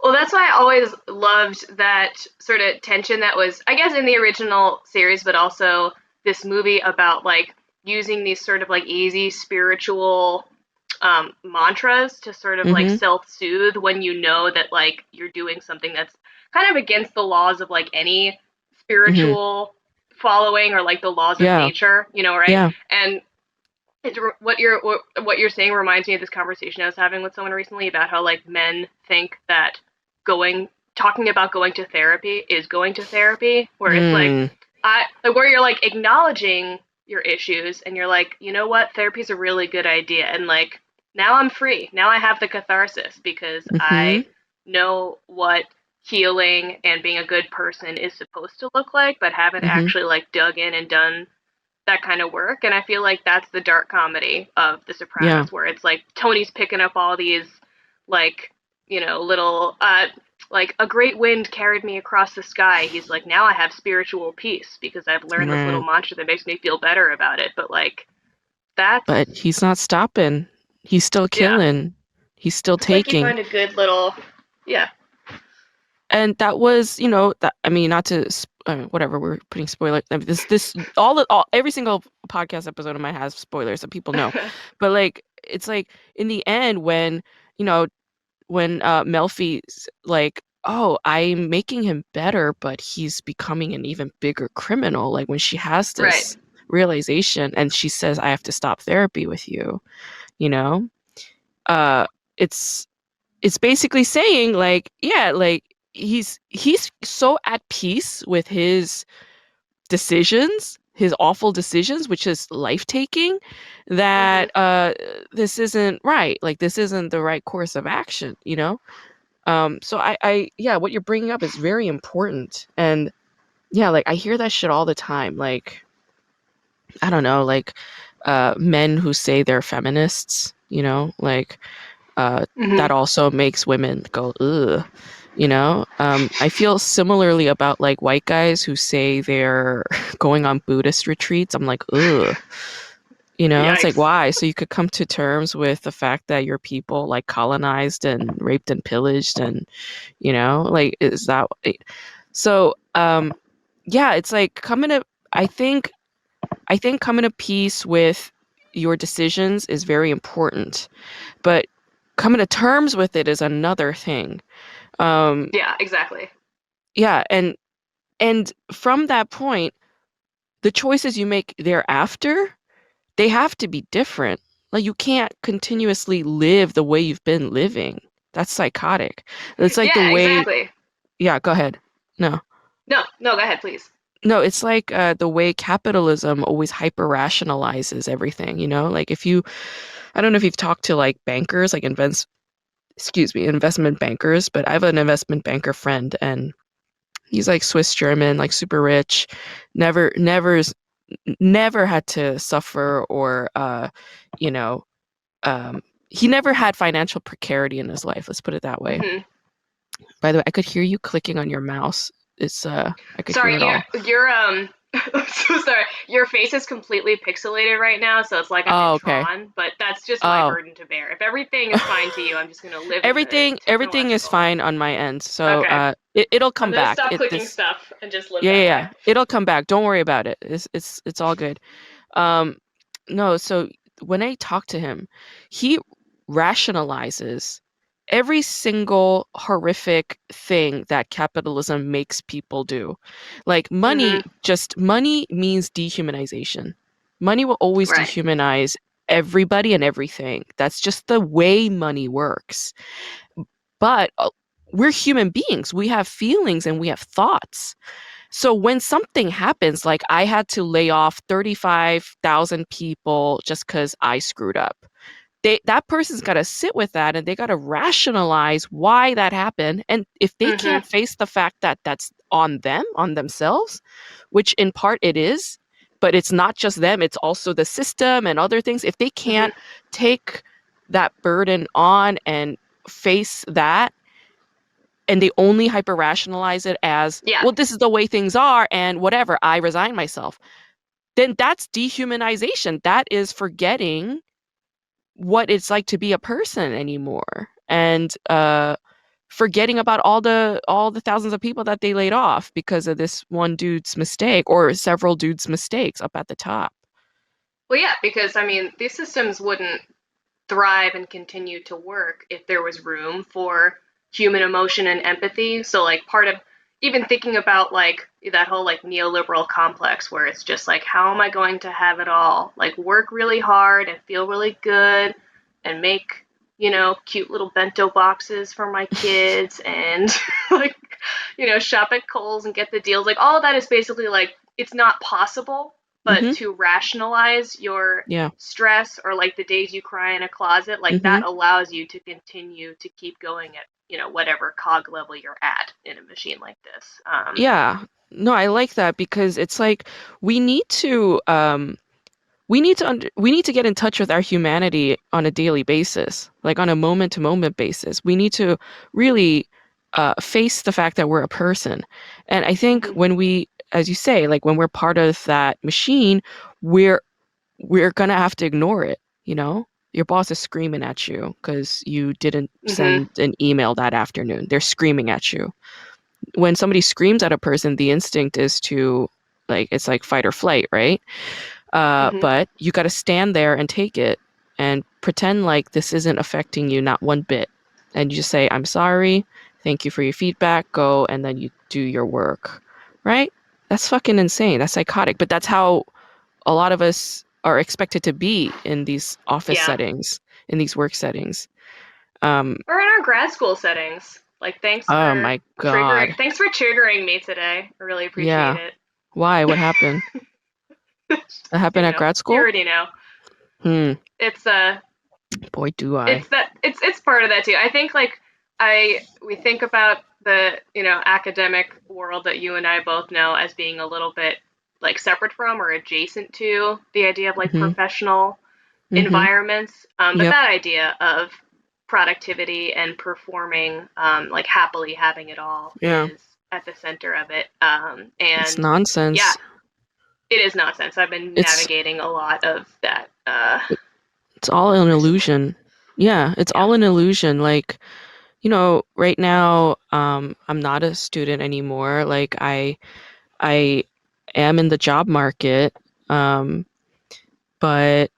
Speaker 2: Well, that's why I always loved that sort of tension that was, I guess, in the original series, but also this movie about like using these sort of like easy spiritual mantras to sort of like
Speaker 1: Mhm.
Speaker 2: self soothe when you know that like you're doing something that's kind of against the laws of like any
Speaker 1: Mhm.
Speaker 2: spiritual following or like the laws of
Speaker 1: Yeah.
Speaker 2: nature, right?
Speaker 1: Yeah.
Speaker 2: And What you're saying reminds me of this conversation I was having with someone recently about how like men think that going talking about going to therapy is going to therapy, where it's like
Speaker 1: Mm,
Speaker 2: I like where you're like acknowledging your issues and you're like, you know what, therapy's a really good idea, and like now I'm free. Now I have the catharsis because
Speaker 1: mm-hmm,
Speaker 2: I know what healing and being a good person is supposed to look like, but haven't
Speaker 1: mm-hmm.
Speaker 2: actually like dug in and done that kind of work. And I feel like that's the dark comedy of The
Speaker 1: Yeah,
Speaker 2: Sopranos, where it's like Tony's picking up all these, like, little, like a great wind carried me across the sky. He's like, now I have spiritual peace because I've learned this little
Speaker 1: right.
Speaker 2: mantra that makes me feel better about it. But like, that's,
Speaker 1: But he's not stopping. He's still
Speaker 2: yeah,
Speaker 1: killing. He's still
Speaker 2: it's like you
Speaker 1: taking.
Speaker 2: find a good little, yeah.
Speaker 1: And that was, that I mean, not to whatever, we're putting spoilers. I mean, this all every single podcast episode of mine has spoilers that people know. But like it's like in the end you know, when Melfi's like, "Oh, I'm making him better, but he's becoming an even bigger criminal." Like when she has
Speaker 2: Right.
Speaker 1: this realization and she says, "I have to stop therapy with you," you know? Uh it's it's basically saying like, yeah, like he's so at peace with his decisions, his awful decisions, which is life-taking,
Speaker 2: Hmm.
Speaker 1: that this isn't right. Like this isn't the right course of action, you know? So yeah, what you're bringing up is very important. And yeah, like I hear that shit all the time. Like, I don't know, like men who say they're feminists, like uh,
Speaker 2: Hmm.
Speaker 1: that also makes women go, ugh, I feel similarly about like white guys who say they're going on Buddhist retreats. I'm like, ugh, it's like,
Speaker 2: Yikes.
Speaker 1: why? So you could come to terms with the fact that your people like colonized and raped and pillaged and, like, is that, so, yeah, it's like I think, I think coming to peace with your decisions is very important, but coming to terms with it is another thing. Um,
Speaker 2: Yeah, exactly.
Speaker 1: yeah, and from that point, the choices you make thereafter, they have to be different. Like you can't continuously live the way you've been living. That's psychotic. It's like the
Speaker 2: Yeah,
Speaker 1: way,
Speaker 2: exactly.
Speaker 1: yeah, go ahead. No.
Speaker 2: No, no, go ahead, please.
Speaker 1: No, it's like the way capitalism always hyper rationalizes everything, Like if you, I don't know if you've talked to like bankers, like investment bankers, but I have an investment banker friend and he's like Swiss German, like super rich, never, never had to suffer or, you know, he never had financial precarity in his life. Let's put it that way.
Speaker 2: Hmm.
Speaker 1: By the way, I could hear you clicking on your mouse. I could hear
Speaker 2: Sorry,
Speaker 1: it all.
Speaker 2: I'm so sorry. Your face is completely pixelated right now, so it's like I'm in
Speaker 1: Oh, okay.
Speaker 2: Tron, but that's just my
Speaker 1: Oh,
Speaker 2: burden to bear. If everything is fine to you, I'm just gonna live in the
Speaker 1: everything is
Speaker 2: technological.
Speaker 1: fine on my end. So,
Speaker 2: Okay.
Speaker 1: it'll
Speaker 2: I'm
Speaker 1: come
Speaker 2: gonna
Speaker 1: back.
Speaker 2: stop clicking stuff and just live
Speaker 1: Yeah, yeah,
Speaker 2: that way.
Speaker 1: yeah. It'll come back. Don't worry about it. It's all good. Um, no, so when I talk to him, he rationalizes every single horrific thing that capitalism makes people do. Like
Speaker 2: Hmm.
Speaker 1: money means dehumanization. Money will always
Speaker 2: Right.
Speaker 1: dehumanize everybody and everything. That's just the way money works. But we're human beings. We have feelings and we have thoughts. So when something happens, like I had to lay off 35,000 people just because I screwed up, that person's got to sit with that and they got to rationalize why that happened. And if they
Speaker 2: Hmm.
Speaker 1: can't face the fact that that's on them, on themselves, which in part it is, but it's not just them, it's also the system and other things. If they
Speaker 2: Hmm.
Speaker 1: can't take that burden on and face that, and they only hyper rationalize it as,
Speaker 2: Yeah.
Speaker 1: well, this is the way things are and whatever, I resign myself, then that's dehumanization. That is forgetting what it's like to be a person anymore, and forgetting about all the thousands of people that they laid off because of this one dude's mistake or several dudes' mistakes up at the top.
Speaker 2: Well, yeah, because I mean, these systems wouldn't thrive and continue to work if there was room for human emotion and empathy. So, like, part of even thinking about like that whole like neoliberal complex where it's just like, how am I going to have it all? Like work really hard and feel really good and make, cute little bento boxes for my kids and like, shop at Kohl's and get the deals. Like all of that is basically like it's not possible, but
Speaker 1: Mm-hmm.
Speaker 2: to rationalize your
Speaker 1: Yeah.
Speaker 2: stress or like the days you cry in a closet, like
Speaker 1: Mm-hmm.
Speaker 2: that allows you to continue to keep going at whatever cog level you're at in a machine like this.
Speaker 1: Yeah. No, I like that because it's like we need to we need to get in touch with our humanity on a daily basis, like on a moment to moment basis. We need to really face the fact that we're a person. And I think
Speaker 2: Mm-hmm.
Speaker 1: when we, as you say, like when we're part of that machine, we're we're gonna have to ignore it, you know? Your boss is screaming at you because you didn't
Speaker 2: Mm-hmm.
Speaker 1: send an email that afternoon. They're screaming at you. When somebody screams at a person, the instinct is to like it's like fight or flight, right?
Speaker 2: Mm-hmm.
Speaker 1: But you got to stand there and take it and pretend like this isn't affecting you not one bit. And you just say, "I'm sorry. Thank you for your feedback." Go and then you do your work, right? That's fucking insane. That's psychotic. But that's how a lot of us are expected to be in these office
Speaker 2: Yeah.
Speaker 1: settings, in these work settings. Um,
Speaker 2: Or in our grad school settings. Like
Speaker 1: oh my God.
Speaker 2: thanks for triggering me today. I really appreciate
Speaker 1: Yeah.
Speaker 2: it.
Speaker 1: Why? What happened? That happened at grad
Speaker 2: You
Speaker 1: school?
Speaker 2: already know.
Speaker 1: Hmm.
Speaker 2: It's
Speaker 1: Boy, do I.
Speaker 2: it's part of that too. I think like I we think about the academic world that you and I both know as being a little bit like separate from or adjacent to the idea of like
Speaker 1: Mm-hmm.
Speaker 2: professional
Speaker 1: Mm-hmm.
Speaker 2: environments. But
Speaker 1: Yep.
Speaker 2: that idea of productivity and performing, like happily having it all,
Speaker 1: Yeah.
Speaker 2: is at the center of it.
Speaker 1: It's
Speaker 2: And yeah,
Speaker 1: nonsense.
Speaker 2: it is nonsense. I've been
Speaker 1: It's
Speaker 2: navigating a lot of that
Speaker 1: it's all an
Speaker 2: recently.
Speaker 1: illusion. Yeah, it's
Speaker 2: Yeah.
Speaker 1: all an illusion. Like, right now, I'm not a student anymore. Like I am in the job market. Um, but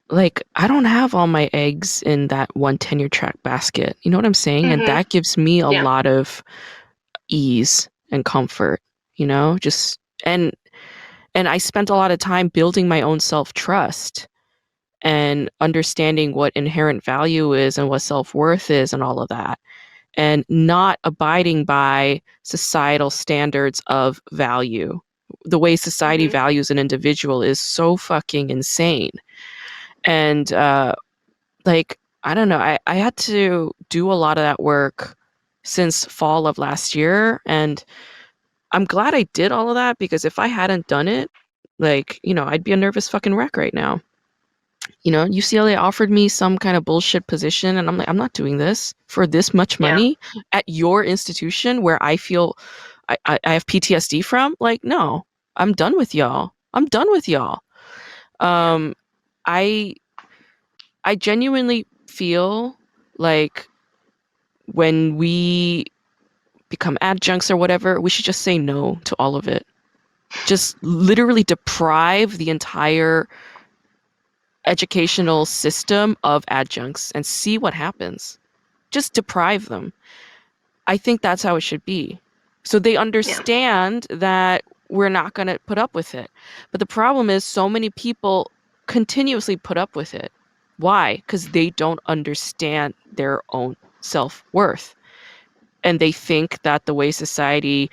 Speaker 1: like I don't have all my eggs in that one tenure track basket. You know what I'm saying? And
Speaker 2: Mhm.
Speaker 1: that gives me a
Speaker 2: Yeah.
Speaker 1: lot of ease and comfort, just and I spent a lot of time building my own self-trust and understanding what inherent value is and what self-worth is and all of that, and not abiding by societal standards of value. The way society
Speaker 2: Mhm.
Speaker 1: values an individual is so fucking insane. And like, I don't know, I had to do a lot of that work since fall of last year. And I'm glad I did all of that because if I hadn't done it, like, I'd be a nervous fucking wreck right now. UCLA offered me some kind of bullshit position, and I'm like, I'm not doing this for this much
Speaker 2: Yeah.
Speaker 1: money at your institution where I feel I have PTSD from. Like, no, I'm done with y'all. I'm done with y'all.
Speaker 2: Yeah.
Speaker 1: Um, I I genuinely feel like when we become adjuncts or whatever, we should just say no to all of it. Just literally deprive the entire educational system of adjuncts and see what happens. Just deprive them. I think that's how it should be. So they
Speaker 2: Yeah.
Speaker 1: understand that we're not going to put up with it. But the problem is, so many people continuously put up with it. Why? Because they don't understand their own self worth. And they think that the way society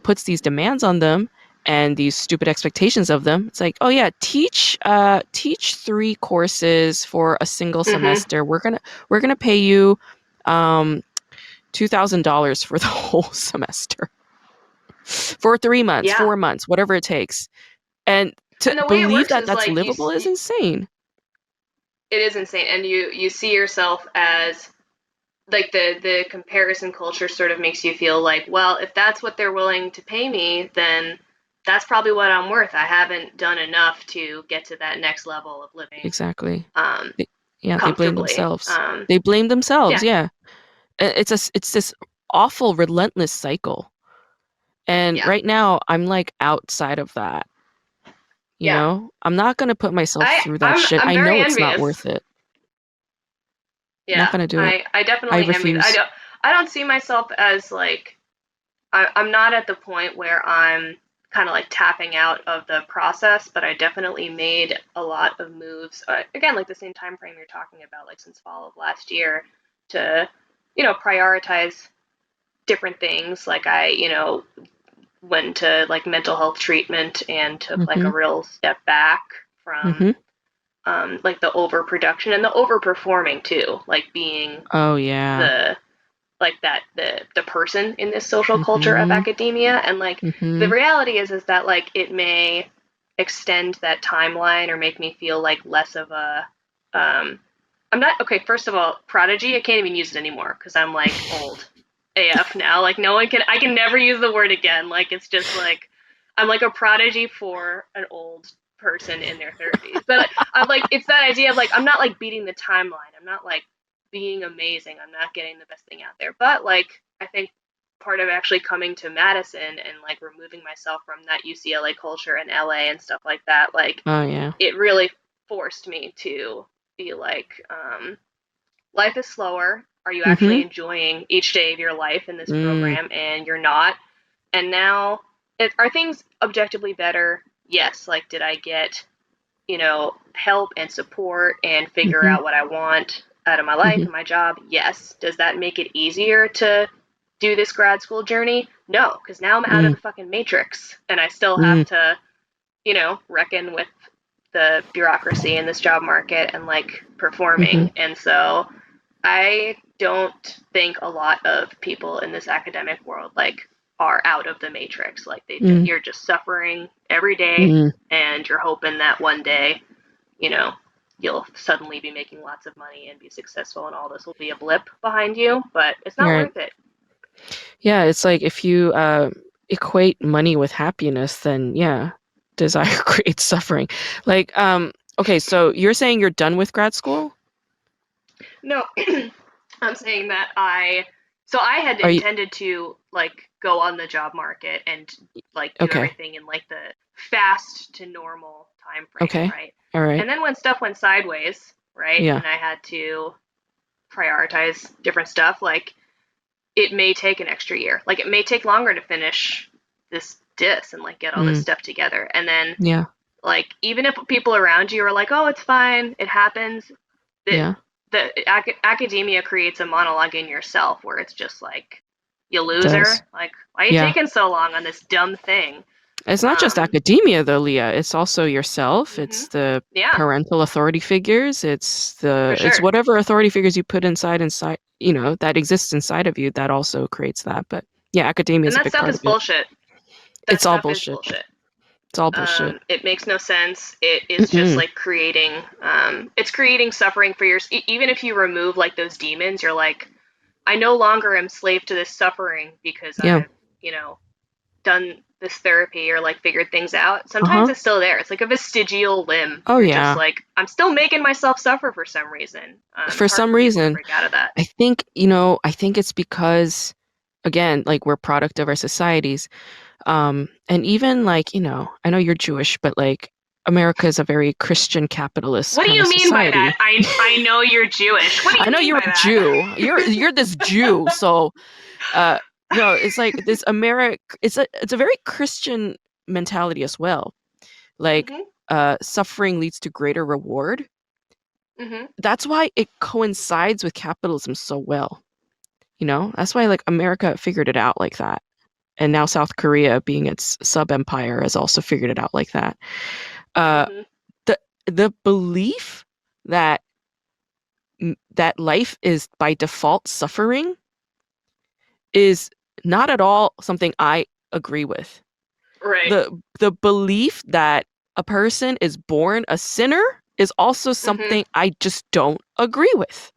Speaker 1: puts these demands on them and these stupid expectations of them, it's like, oh yeah, teach 3 courses for a single
Speaker 2: Mhm.
Speaker 1: semester. We're gonna pay you um, $2,000 for the whole semester for 3 months,
Speaker 2: Yeah.
Speaker 1: 4 months, whatever it takes. And to
Speaker 2: And the way it
Speaker 1: believe
Speaker 2: works
Speaker 1: that
Speaker 2: is
Speaker 1: that's
Speaker 2: like
Speaker 1: livable is insane.
Speaker 2: it is insane, and you see yourself as like the comparison culture sort of makes you feel like, well, if that's what they're willing to pay me, then that's probably what I'm worth. I haven't done enough to get to that next level of living
Speaker 1: Exactly.
Speaker 2: um,
Speaker 1: They- yeah, they blame
Speaker 2: comfortably.
Speaker 1: themselves. They blame themselves.
Speaker 2: Yeah,
Speaker 1: Yeah, it's this awful, relentless cycle. And
Speaker 2: yeah,
Speaker 1: right now, I'm like outside of that.
Speaker 2: yeah.
Speaker 1: I'm not gonna put myself
Speaker 2: I
Speaker 1: through that
Speaker 2: I'm
Speaker 1: shit.
Speaker 2: I'm
Speaker 1: I
Speaker 2: very
Speaker 1: know it's not
Speaker 2: envious.
Speaker 1: worth it. Not
Speaker 2: Yeah,
Speaker 1: gonna do it.
Speaker 2: I
Speaker 1: I
Speaker 2: definitely envy.
Speaker 1: refuse.
Speaker 2: I don't see myself as like I'm not at the point where I'm kind of like tapping out of the process, but I definitely made a lot of moves. Again, like the same time frame you're talking about, like since fall of last year, to prioritize different things. Like I went to like mental health treatment and took like a
Speaker 1: Mm-hmm.
Speaker 2: real step back from
Speaker 1: Mm-hmm.
Speaker 2: like the overproduction and the overperforming too, like being
Speaker 1: Oh yeah.
Speaker 2: the like that the person in this social culture of
Speaker 1: Mm-hmm.
Speaker 2: academia. And like the
Speaker 1: Mm-hmm.
Speaker 2: reality is that like it may extend that timeline or make me feel like less of a I'm not okay. First of all, prodigy, I can't even use it anymore because I'm like old AF now. Like no one can, I can never use the word again. Like it's just like I'm like a prodigy for an old person in their 30s. But I'm like it's that idea of like I'm not like beating the timeline. I'm not like being amazing. I'm not getting the best thing out there. But like I think part of actually coming to Madison and like removing myself from that UCLA culture and LA and stuff like that, like
Speaker 1: Oh yeah.
Speaker 2: it really forced me to be like, life is slower. Are you
Speaker 1: Mm-hmm.
Speaker 2: actually enjoying each day of your life in this
Speaker 1: Mm.
Speaker 2: program? And you're not. And now, are things objectively better? Yes. Like, did I get, help and support and figure
Speaker 1: Mm-hmm.
Speaker 2: out what I want out of my life
Speaker 1: Mm-hmm.
Speaker 2: and my job? Yes. Does that make it easier to do this grad school journey? No, because now I'm out of
Speaker 1: Mm.
Speaker 2: the fucking matrix and I still have
Speaker 1: Mm.
Speaker 2: to, reckon with the bureaucracy in this job market and like
Speaker 1: Mm-hmm.
Speaker 2: performing. And so I don't think a lot of people in this academic world like are out of the matrix. Like
Speaker 1: Mm.
Speaker 2: you're just suffering every day
Speaker 1: Mm.
Speaker 2: and you're hoping that one day, you know, you'll suddenly be making lots of money and be successful and all this will be a blip behind you, but it's not
Speaker 1: Right.
Speaker 2: worth it.
Speaker 1: Yeah, it's like if you equate money with happiness, then yeah, desire creates suffering. Like, okay, so you're saying you're done with grad school?
Speaker 2: No, I'm saying that I had
Speaker 1: Are you
Speaker 2: intended to like go on the job market and like do
Speaker 1: okay?
Speaker 2: everything in like the fast to normal time frame,
Speaker 1: Okay.
Speaker 2: right?
Speaker 1: All right.
Speaker 2: And then when stuff went sideways, right,
Speaker 1: Yeah.
Speaker 2: and I had to prioritize different stuff, like it may take an extra year. Like it may take longer to finish this dis and like get all this
Speaker 1: Mm.
Speaker 2: stuff together. And then
Speaker 1: Yeah.
Speaker 2: like even if people around you are like, "Oh, it's fine. It happens." the
Speaker 1: Yeah.
Speaker 2: academia creates a monologue in yourself where it's just like, you
Speaker 1: It does.
Speaker 2: loser, like why are you
Speaker 1: Yeah.
Speaker 2: taking so long on this dumb thing?
Speaker 1: It's not just
Speaker 2: um
Speaker 1: academia though, Leah. It's also yourself.
Speaker 2: mm-hmm.
Speaker 1: It's the
Speaker 2: Yeah,
Speaker 1: parental authority figures.
Speaker 2: for
Speaker 1: It's
Speaker 2: sure.
Speaker 1: whatever authority figures you put inside, that exists inside of you that also creates that. But yeah, academia
Speaker 2: And
Speaker 1: is a
Speaker 2: that
Speaker 1: big
Speaker 2: stuff
Speaker 1: part
Speaker 2: is
Speaker 1: of it.
Speaker 2: bullshit. That
Speaker 1: It's all
Speaker 2: stuff is
Speaker 1: bullshit.
Speaker 2: bullshit.
Speaker 1: It's all bullshit.
Speaker 2: It makes no sense. It is just
Speaker 1: Mm-mm.
Speaker 2: like creating it's creating suffering for your even if you remove like those demons, you're like, I no longer am slave to this suffering because
Speaker 1: Yeah.
Speaker 2: I've done this therapy or like figured things out. Sometimes
Speaker 1: Uh-huh.
Speaker 2: it's still there. It's like a vestigial limb.
Speaker 1: Oh
Speaker 2: You're just
Speaker 1: yeah.
Speaker 2: like, I'm still making myself suffer for some reason.
Speaker 1: For
Speaker 2: It's hard
Speaker 1: some
Speaker 2: for people to
Speaker 1: reason,
Speaker 2: break out of that.
Speaker 1: I think it's because again, like we're product of our societies. And even like, I know you're Jewish, but like America is a very Christian capitalist
Speaker 2: What do
Speaker 1: kind of
Speaker 2: you mean by that?
Speaker 1: society.
Speaker 2: I know you're Jewish. What do
Speaker 1: I
Speaker 2: you
Speaker 1: know
Speaker 2: mean
Speaker 1: you're
Speaker 2: by
Speaker 1: a
Speaker 2: that?
Speaker 1: Jew. You're this Jew. So, uh, it's like this it's a very Christian mentality as well. Like,
Speaker 2: Mhm.
Speaker 1: suffering leads to greater reward.
Speaker 2: Mhm.
Speaker 1: That's why it coincides with capitalism so well. That's why like America figured it out like that. And now South Korea, being its sub empire, has also figured it out like that. Uh,
Speaker 2: Mhm.
Speaker 1: the the belief that that life is by default suffering is not at all something I agree with.
Speaker 2: Right.
Speaker 1: The belief that a person is born a sinner is also
Speaker 2: Mhm.
Speaker 1: something I just don't agree with.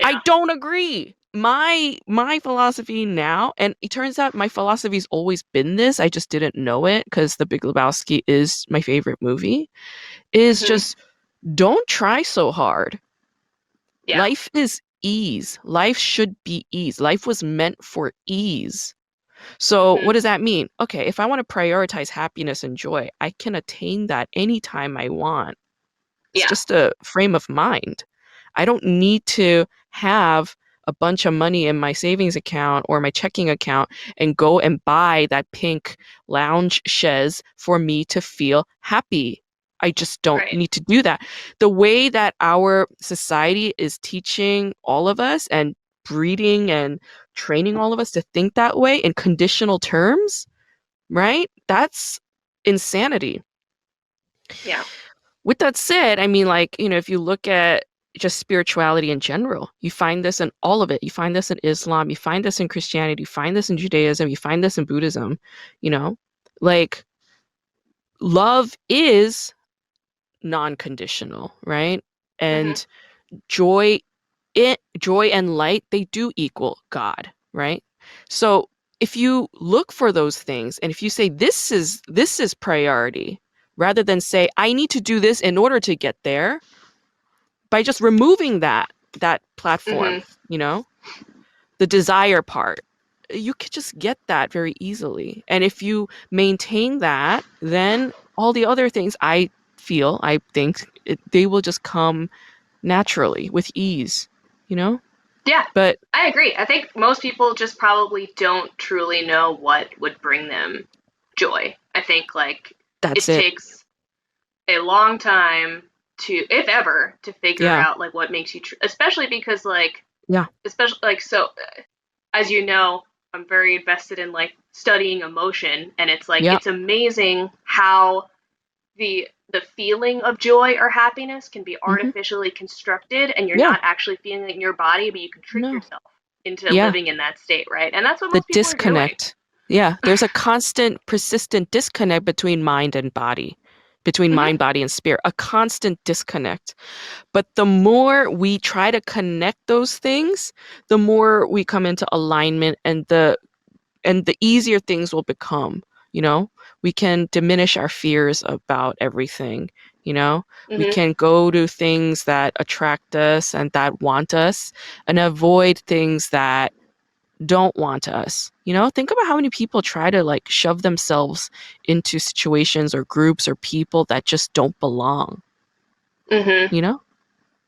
Speaker 1: I
Speaker 2: Yeah.
Speaker 1: don't agree. My philosophy now, and it turns out my philosophy's always been this. I just didn't know it because The Big Lebowski is my favorite movie. Is
Speaker 2: Mhm.
Speaker 1: just don't try so hard.
Speaker 2: Yeah.
Speaker 1: Life is ease. Life should be ease. Life was meant for ease. So what
Speaker 2: Mhm.
Speaker 1: does that mean? Okay, if I want to prioritize happiness and joy, I can attain that anytime I want. It's
Speaker 2: Yeah.
Speaker 1: just a frame of mind. I don't need to have a bunch of money in my savings account or my checking account and go and buy that pink lounge chaise for me to feel happy. I just don't
Speaker 2: Right.
Speaker 1: need to do that. The way that our society is teaching all of us and breeding and training all of us to think that way in conditional terms, right? That's insanity.
Speaker 2: Yeah.
Speaker 1: With that said, I mean, like, if you look at just spirituality in general, you find this in all of it. You find this in Islam, you find this in Christianity, you find this in Judaism, you find this in Buddhism, you know? Like, love is non-conditional, right?
Speaker 2: Mhm.
Speaker 1: And joy joy and light, they do equal God, right? So if you look for those things and if you say this is priority rather than say I need to do this in order to get there, by just removing that platform,
Speaker 2: Mhm.
Speaker 1: the desire part, you could just get that very easily. And if you maintain that, then all the other things I think they will just come naturally with ease, you know?
Speaker 2: Yeah.
Speaker 1: But
Speaker 2: I agree. I think most people just probably don't truly know what would bring them joy. I think like
Speaker 1: that's
Speaker 2: it
Speaker 1: it.
Speaker 2: takes a long time to, if ever, to figure
Speaker 1: Yeah.
Speaker 2: out like what makes you especially because like
Speaker 1: Yeah.
Speaker 2: especially like so as you know, I'm very invested in like studying emotion, and it's like
Speaker 1: Yeah.
Speaker 2: it's amazing how the feeling of joy or happiness can be
Speaker 1: Mhm.
Speaker 2: artificially constructed, and you're
Speaker 1: Yeah.
Speaker 2: not actually feeling it in your body, but you can trick
Speaker 1: No.
Speaker 2: yourself into
Speaker 1: Yeah.
Speaker 2: living in that state, right? And that's what
Speaker 1: The
Speaker 2: most people are doing.
Speaker 1: disconnect. Yeah, there's a constant, persistent disconnect between mind and body, between
Speaker 2: Hmm.
Speaker 1: mind, body, and spirit, a constant disconnect. But the more we try to connect those things, the more we come into alignment and the easier things will become, you know? We can diminish our fears about everything, you know? We
Speaker 2: Hmm.
Speaker 1: can go to things that attract us and that want us and avoid things that don't want us. Think about how many people try to like shove themselves into situations or groups or people that just don't belong,
Speaker 2: Hmm.
Speaker 1: you know?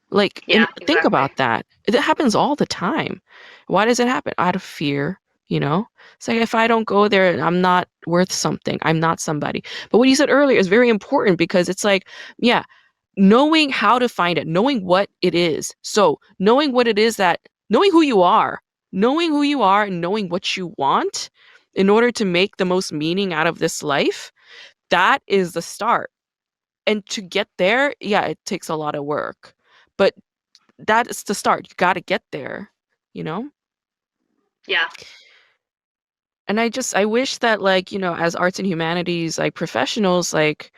Speaker 1: Like, and
Speaker 2: Yeah,
Speaker 1: think
Speaker 2: exactly.
Speaker 1: about that. It happens all the time. Why does it happen? Out of fear, you know? It's like if I don't go there, I'm not worth something. I'm not somebody. But what you said earlier is very important because it's like, yeah, knowing how to find it, knowing what it is. So, knowing what it is that, knowing who you are and knowing what you want in order to make the most meaning out of this life, that is the start. And to get there, yeah, it takes a lot of work. But that is the start. You got to get there, you know?
Speaker 2: Yeah.
Speaker 1: And I wish that like, as arts and humanities like professionals like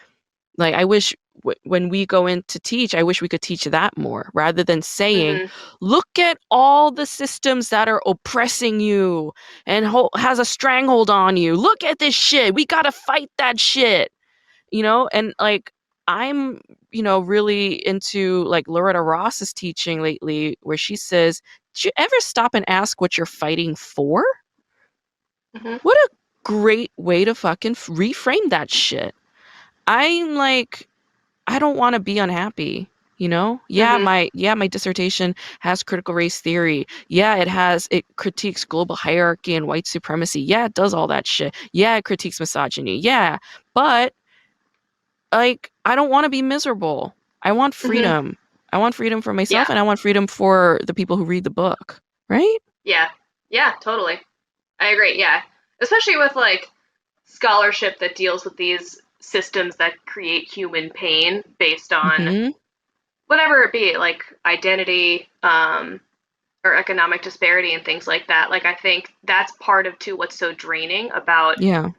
Speaker 1: I wish when we go in to teach, I wish we could teach that more rather than saying,
Speaker 2: Hmm.
Speaker 1: look at all the systems that are oppressing you and has a stranglehold on you. Look at this shit. We got to fight that shit. And like I'm really into like Loretta Ross's teaching lately where she says, did you ever stop and ask what you're fighting for?
Speaker 2: Hmm.
Speaker 1: What a great way to fucking reframe that shit. I'm like, I don't want to be unhappy. Yeah,
Speaker 2: Hmm.
Speaker 1: my dissertation has critical race theory. Yeah, it critiques global hierarchy and white supremacy. Yeah, it does all that shit. Yeah, it critiques misogyny. Yeah, but like I don't want to be miserable. I want
Speaker 2: Hmm.
Speaker 1: freedom. I want freedom for myself
Speaker 2: Yeah.
Speaker 1: and I want freedom for the people who read the book, right?
Speaker 2: Yeah. Yeah, totally. I agree. Yeah. Especially with like scholarship that deals with these systems that create human pain based on
Speaker 1: Mhm.
Speaker 2: whatever it be, like identity, or economic disparity and things like that. Like I think that's part of too what's so draining about
Speaker 1: Yeah.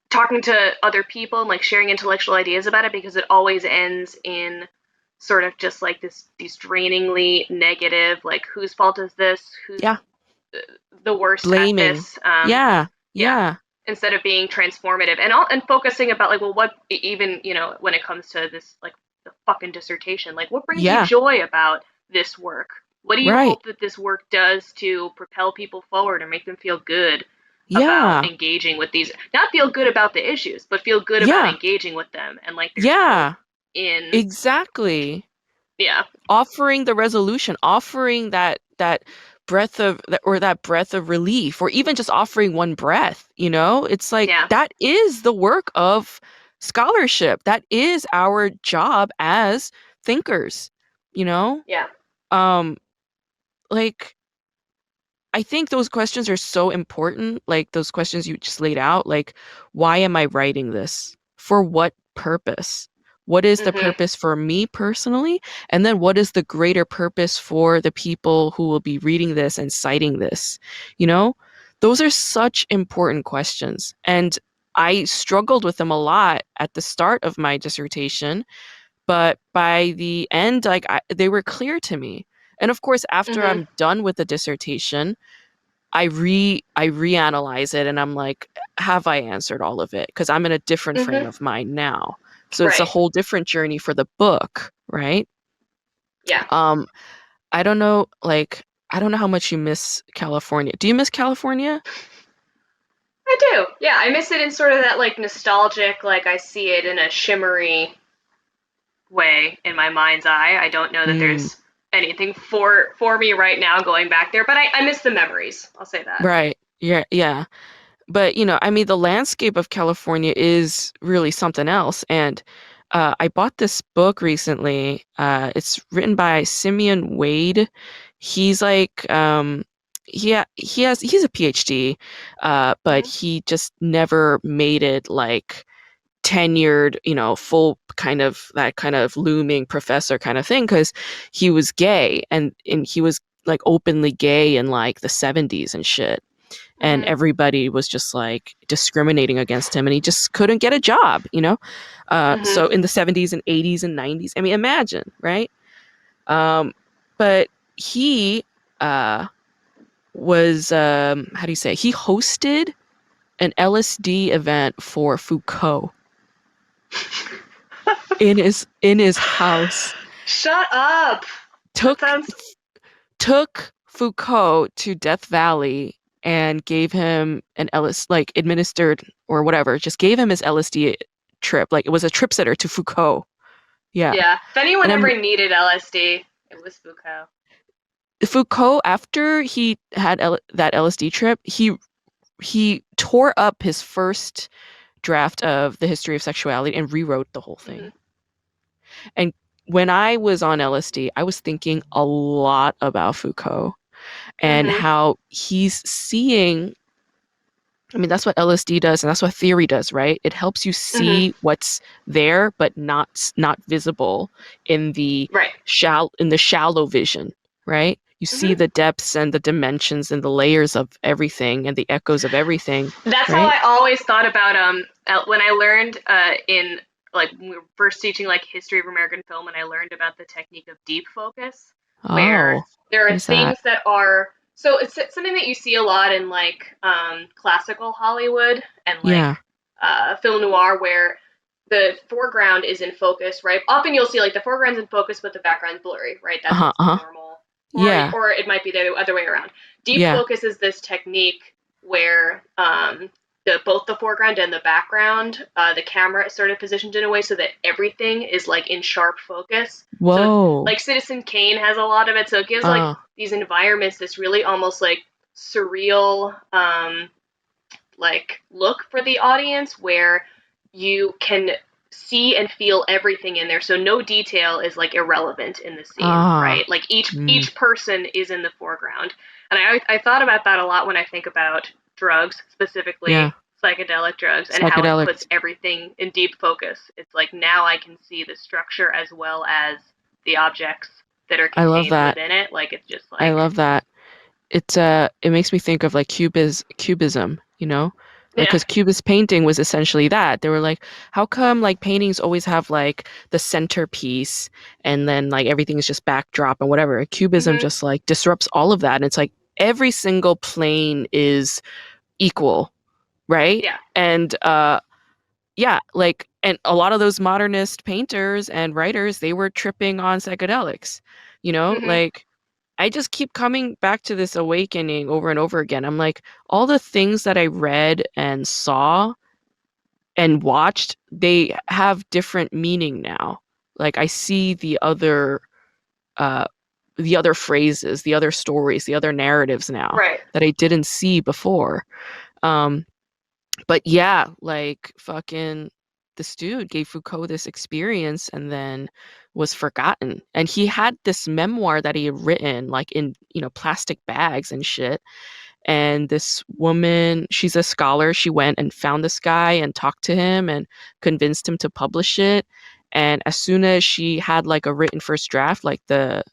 Speaker 2: talking to other people and like sharing intellectual ideas about it, because it always ends in sort of just like these drainingly negative, like whose fault is this, who's
Speaker 1: Yeah.
Speaker 2: the worst at
Speaker 1: Blaming.
Speaker 2: this.
Speaker 1: Yeah.
Speaker 2: Yeah,
Speaker 1: Yeah.
Speaker 2: instead of being transformative and focusing about like, well, what, even when it comes to this, like the fucking dissertation, like what brings you
Speaker 1: Yeah.
Speaker 2: joy about this work? What do you
Speaker 1: Right.
Speaker 2: hope that this work does to propel people forward or make them feel good about
Speaker 1: Yeah.
Speaker 2: engaging with these, not feel good about the issues, but feel good about
Speaker 1: Yeah.
Speaker 2: engaging with them, and like there's hope
Speaker 1: Yeah.
Speaker 2: in.
Speaker 1: Exactly.
Speaker 2: Yeah.
Speaker 1: Offering the resolution, offering that breath of or that breath of relief, or even just offering one breath, it's like
Speaker 2: Yeah.
Speaker 1: that is the work of scholarship. That is our job as thinkers, you know?
Speaker 2: Yeah.
Speaker 1: Um, like I think those questions are so important, like those questions you just laid out, like, why am I writing this? For what purpose? What is the
Speaker 2: Mhm.
Speaker 1: purpose for me personally? And then what is the greater purpose for the people who will be reading this and citing this? You know, those are such important questions. And I struggled with them a lot at the start of my dissertation, but by the end, like they were clear to me. And of course, after
Speaker 2: Mhm.
Speaker 1: I'm done with the dissertation, I reanalyze it and I'm like, have I answered all of it? Because I'm in a different frame
Speaker 2: Mhm.
Speaker 1: of mind now. So it's a
Speaker 2: Right.
Speaker 1: whole different journey for the book, right?
Speaker 2: Yeah.
Speaker 1: Um, I don't know, like, I don't know how much you miss California. Do you miss California?
Speaker 2: I do. Yeah, I miss it in sort of that like nostalgic, like I see it in a shimmery way in my mind's eye. I don't know that
Speaker 1: Mm,
Speaker 2: there's anything for me right now going back there, but I miss the memories. I'll say that.
Speaker 1: right. Yeah, yeah. But, I mean, the landscape of California is really something else. And I bought this book recently. It's written by Simeon Wade. He's like, he's a PhD, but
Speaker 2: Mhm.
Speaker 1: he just never made it like tenured, full kind of that kind of looming professor kind of thing because he was gay and he was like openly gay in like the 70s and shit, and
Speaker 2: Mhm.
Speaker 1: everybody was just like discriminating against him and he just couldn't get a job.
Speaker 2: Mhm.
Speaker 1: So in the 70s and 80s and 90s, I mean, imagine, right? But he uh was how do you say, he hosted an LSD event for Foucault in his house.
Speaker 2: Shut up. That
Speaker 1: took
Speaker 2: sounds.
Speaker 1: took Foucault to Death Valley and gave him an like administered or whatever, just gave him his LSD trip. Like it was a trip sitter to Foucault. Yeah.
Speaker 2: Yeah. If anyone
Speaker 1: And
Speaker 2: ever needed LSD, it was Foucault.
Speaker 1: Foucault, after he had that LSD trip, he tore up his first draft of the history of sexuality and rewrote the whole
Speaker 2: Mhm.
Speaker 1: thing. And when I was on LSD, I was thinking a lot about Foucault and
Speaker 2: Mhm.
Speaker 1: how he's seeing. I mean, that's what LSD does, and that's what theory does, right? It helps you
Speaker 2: Mhm.
Speaker 1: see what's there, but not visible in the
Speaker 2: Right.
Speaker 1: shallow vision, right? You see
Speaker 2: Mhm.
Speaker 1: the depths and the dimensions and the layers of everything and the echoes of everything,
Speaker 2: That's how
Speaker 1: right?
Speaker 2: I always thought about when I learned in like when we were first teaching like history of American film, and I learned about the technique of deep focus, where
Speaker 1: Oh,
Speaker 2: there
Speaker 1: what
Speaker 2: are
Speaker 1: is that?
Speaker 2: things that are so it's something that you see a lot in like classical Hollywood and like
Speaker 1: Yeah.
Speaker 2: film noir, where the foreground is in focus, right? Often you'll see like the foreground's in focus, but the background's blurry, right? That's
Speaker 1: Uh-huh.
Speaker 2: just
Speaker 1: Uh-huh.
Speaker 2: normal,
Speaker 1: Yeah.
Speaker 2: or it might be the other way around. Deep
Speaker 1: Yeah.
Speaker 2: focus is this technique where both the foreground and the background, the camera is sort of positioned in a way so that everything is like in sharp focus. So
Speaker 1: Whoa.
Speaker 2: like Citizen Kane has a lot of it, so it gives like
Speaker 1: Uh,
Speaker 2: these environments this really almost like surreal like look for the audience where you can see and feel everything in there, so no detail is like irrelevant in the scene,
Speaker 1: ah.
Speaker 2: right? Like each
Speaker 1: Mm,
Speaker 2: each person is in the foreground. And I thought about that a lot when I think about drugs,
Speaker 1: yeah.
Speaker 2: specifically psychedelic drugs, and how it puts
Speaker 1: Psychedelics.
Speaker 2: everything in deep focus. It's like now I can see the structure as well as the objects that are
Speaker 1: I love
Speaker 2: contained
Speaker 1: that.
Speaker 2: within it. Like it's just
Speaker 1: I
Speaker 2: like
Speaker 1: love that. It makes me think of like cubism, like
Speaker 2: yeah.
Speaker 1: because cubist painting was essentially that. They were like, how come like paintings always have like the centerpiece and then like everything is just backdrop and whatever. Cubism
Speaker 2: Mhm.
Speaker 1: just like disrupts all of that, and it's like every single plane is equal, right?
Speaker 2: Yeah.
Speaker 1: And yeah, like, and a lot of those modernist painters and writers, they were tripping on psychedelics,
Speaker 2: Mhm.
Speaker 1: like I just keep coming back to this awakening over and over again. I'm like, all the things that I read and saw and watched, they have different meaning now. Like I see the other uh the other phrases, the other stories, the other narratives now
Speaker 2: Right.
Speaker 1: that I didn't see before. Um, but yeah, like fucking this dude gave Foucault this experience and then was forgotten. And he had this memoir that he had written like in, plastic bags and shit. And this woman, she's a scholar, she went and found this guy and talked to him and convinced him to publish it. And as soon as she had like a written first draft, like the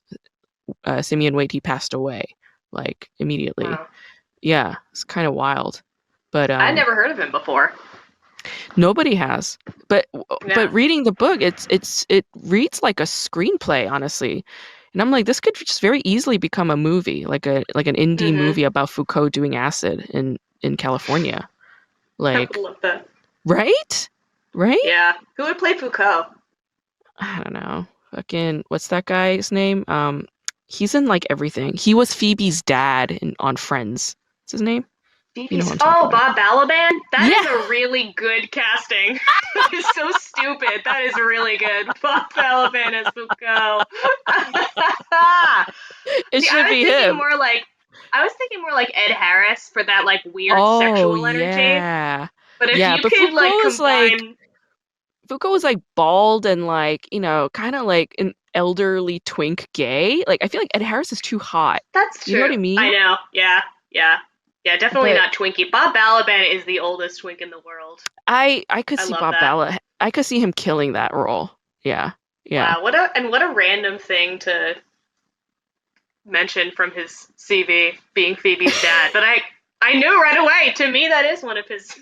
Speaker 1: Simeon Wade, he passed away like immediately.
Speaker 2: Wow.
Speaker 1: Yeah, it's kind of wild. But
Speaker 2: I'd never heard of him before.
Speaker 1: nobody has. But
Speaker 2: Yeah.
Speaker 1: reading the book, it reads like a screenplay, honestly. And I'm like, this could just very easily become a movie, like an indie
Speaker 2: Mhm.
Speaker 1: movie about Foucault doing acid in California.
Speaker 2: I would
Speaker 1: Like,
Speaker 2: love that.
Speaker 1: right? Right?
Speaker 2: Yeah. Who would play Foucault?
Speaker 1: I don't know. Fucking what's that guy's name? He's in like everything. He was Phoebe's dad on Friends. What's his name? You know
Speaker 2: Phoebe's.
Speaker 1: what I'm talking
Speaker 2: Oh,
Speaker 1: about.
Speaker 2: Bob Balaban. That
Speaker 1: Yeah,
Speaker 2: is a really good casting. That is so stupid. That is really good. Bob Balaban as Foucault.
Speaker 1: it
Speaker 2: See,
Speaker 1: should be him.
Speaker 2: I was thinking more like Ed Harris for that like weird
Speaker 1: Oh
Speaker 2: sexual energy.
Speaker 1: yeah.
Speaker 2: But if
Speaker 1: Yeah,
Speaker 2: you
Speaker 1: but
Speaker 2: could like combine,
Speaker 1: Foucault was like bald and like, kind of like an elderly twink gay. Like I feel like Ed Harris is too hot.
Speaker 2: that's
Speaker 1: You know what I
Speaker 2: true. I
Speaker 1: mean?
Speaker 2: know. Yeah, yeah, yeah. Definitely
Speaker 1: But
Speaker 2: not Twinkie. Bob Balaban is the oldest twink in the world.
Speaker 1: I could
Speaker 2: I
Speaker 1: see
Speaker 2: love
Speaker 1: Bob
Speaker 2: that.
Speaker 1: Bala. I could see him killing that role. Yeah. Yeah.
Speaker 2: Wow, what a random thing to mention from his CV being Phoebe's dad. But I knew right away. To me, that is one of his.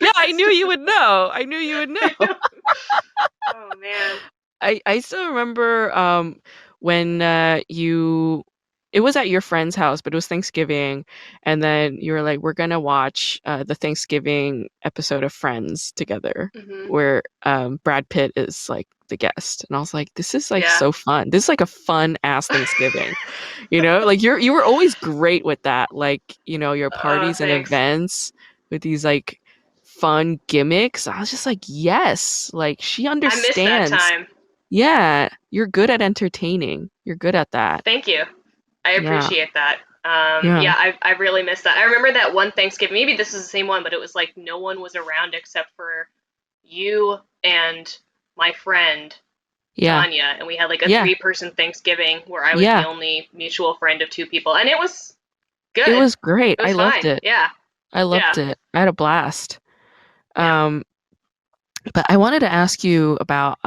Speaker 1: Yeah, I knew you would know. I knew you would
Speaker 2: I
Speaker 1: know.
Speaker 2: know. Oh man.
Speaker 1: I still remember when you it was at your friend's house, but it was Thanksgiving, and then you were like, "We're gonna watch the Thanksgiving episode of Friends together,"
Speaker 2: Hmm.
Speaker 1: where Brad Pitt is like the guest, and I was like, "This is like
Speaker 2: Yeah.
Speaker 1: so fun. This is like a fun ass Thanksgiving." Like you were always great with that, like your parties and
Speaker 2: Thanks.
Speaker 1: events with these like fun gimmicks. I was just like, yes, like she
Speaker 2: I missed that
Speaker 1: understands.
Speaker 2: time.
Speaker 1: Yeah, you're good at entertaining. You're good at that.
Speaker 2: Thank you. I
Speaker 1: Yeah,
Speaker 2: appreciate that.
Speaker 1: yeah,
Speaker 2: Yeah, I really missed that. I remember that one Thanksgiving. Maybe this is the same one, but it was like no one was around except for you and my friend
Speaker 1: yeah,
Speaker 2: Tanya, and we had like a
Speaker 1: yeah,
Speaker 2: three-person Thanksgiving where I was the
Speaker 1: yeah.
Speaker 2: only mutual friend of two people, and it was
Speaker 1: It
Speaker 2: good.
Speaker 1: was great.
Speaker 2: It
Speaker 1: I
Speaker 2: was
Speaker 1: loved
Speaker 2: fine.
Speaker 1: it.
Speaker 2: Yeah,
Speaker 1: I
Speaker 2: yeah,
Speaker 1: loved it. I had a blast.
Speaker 2: yeah,
Speaker 1: Um, but I wanted to ask you about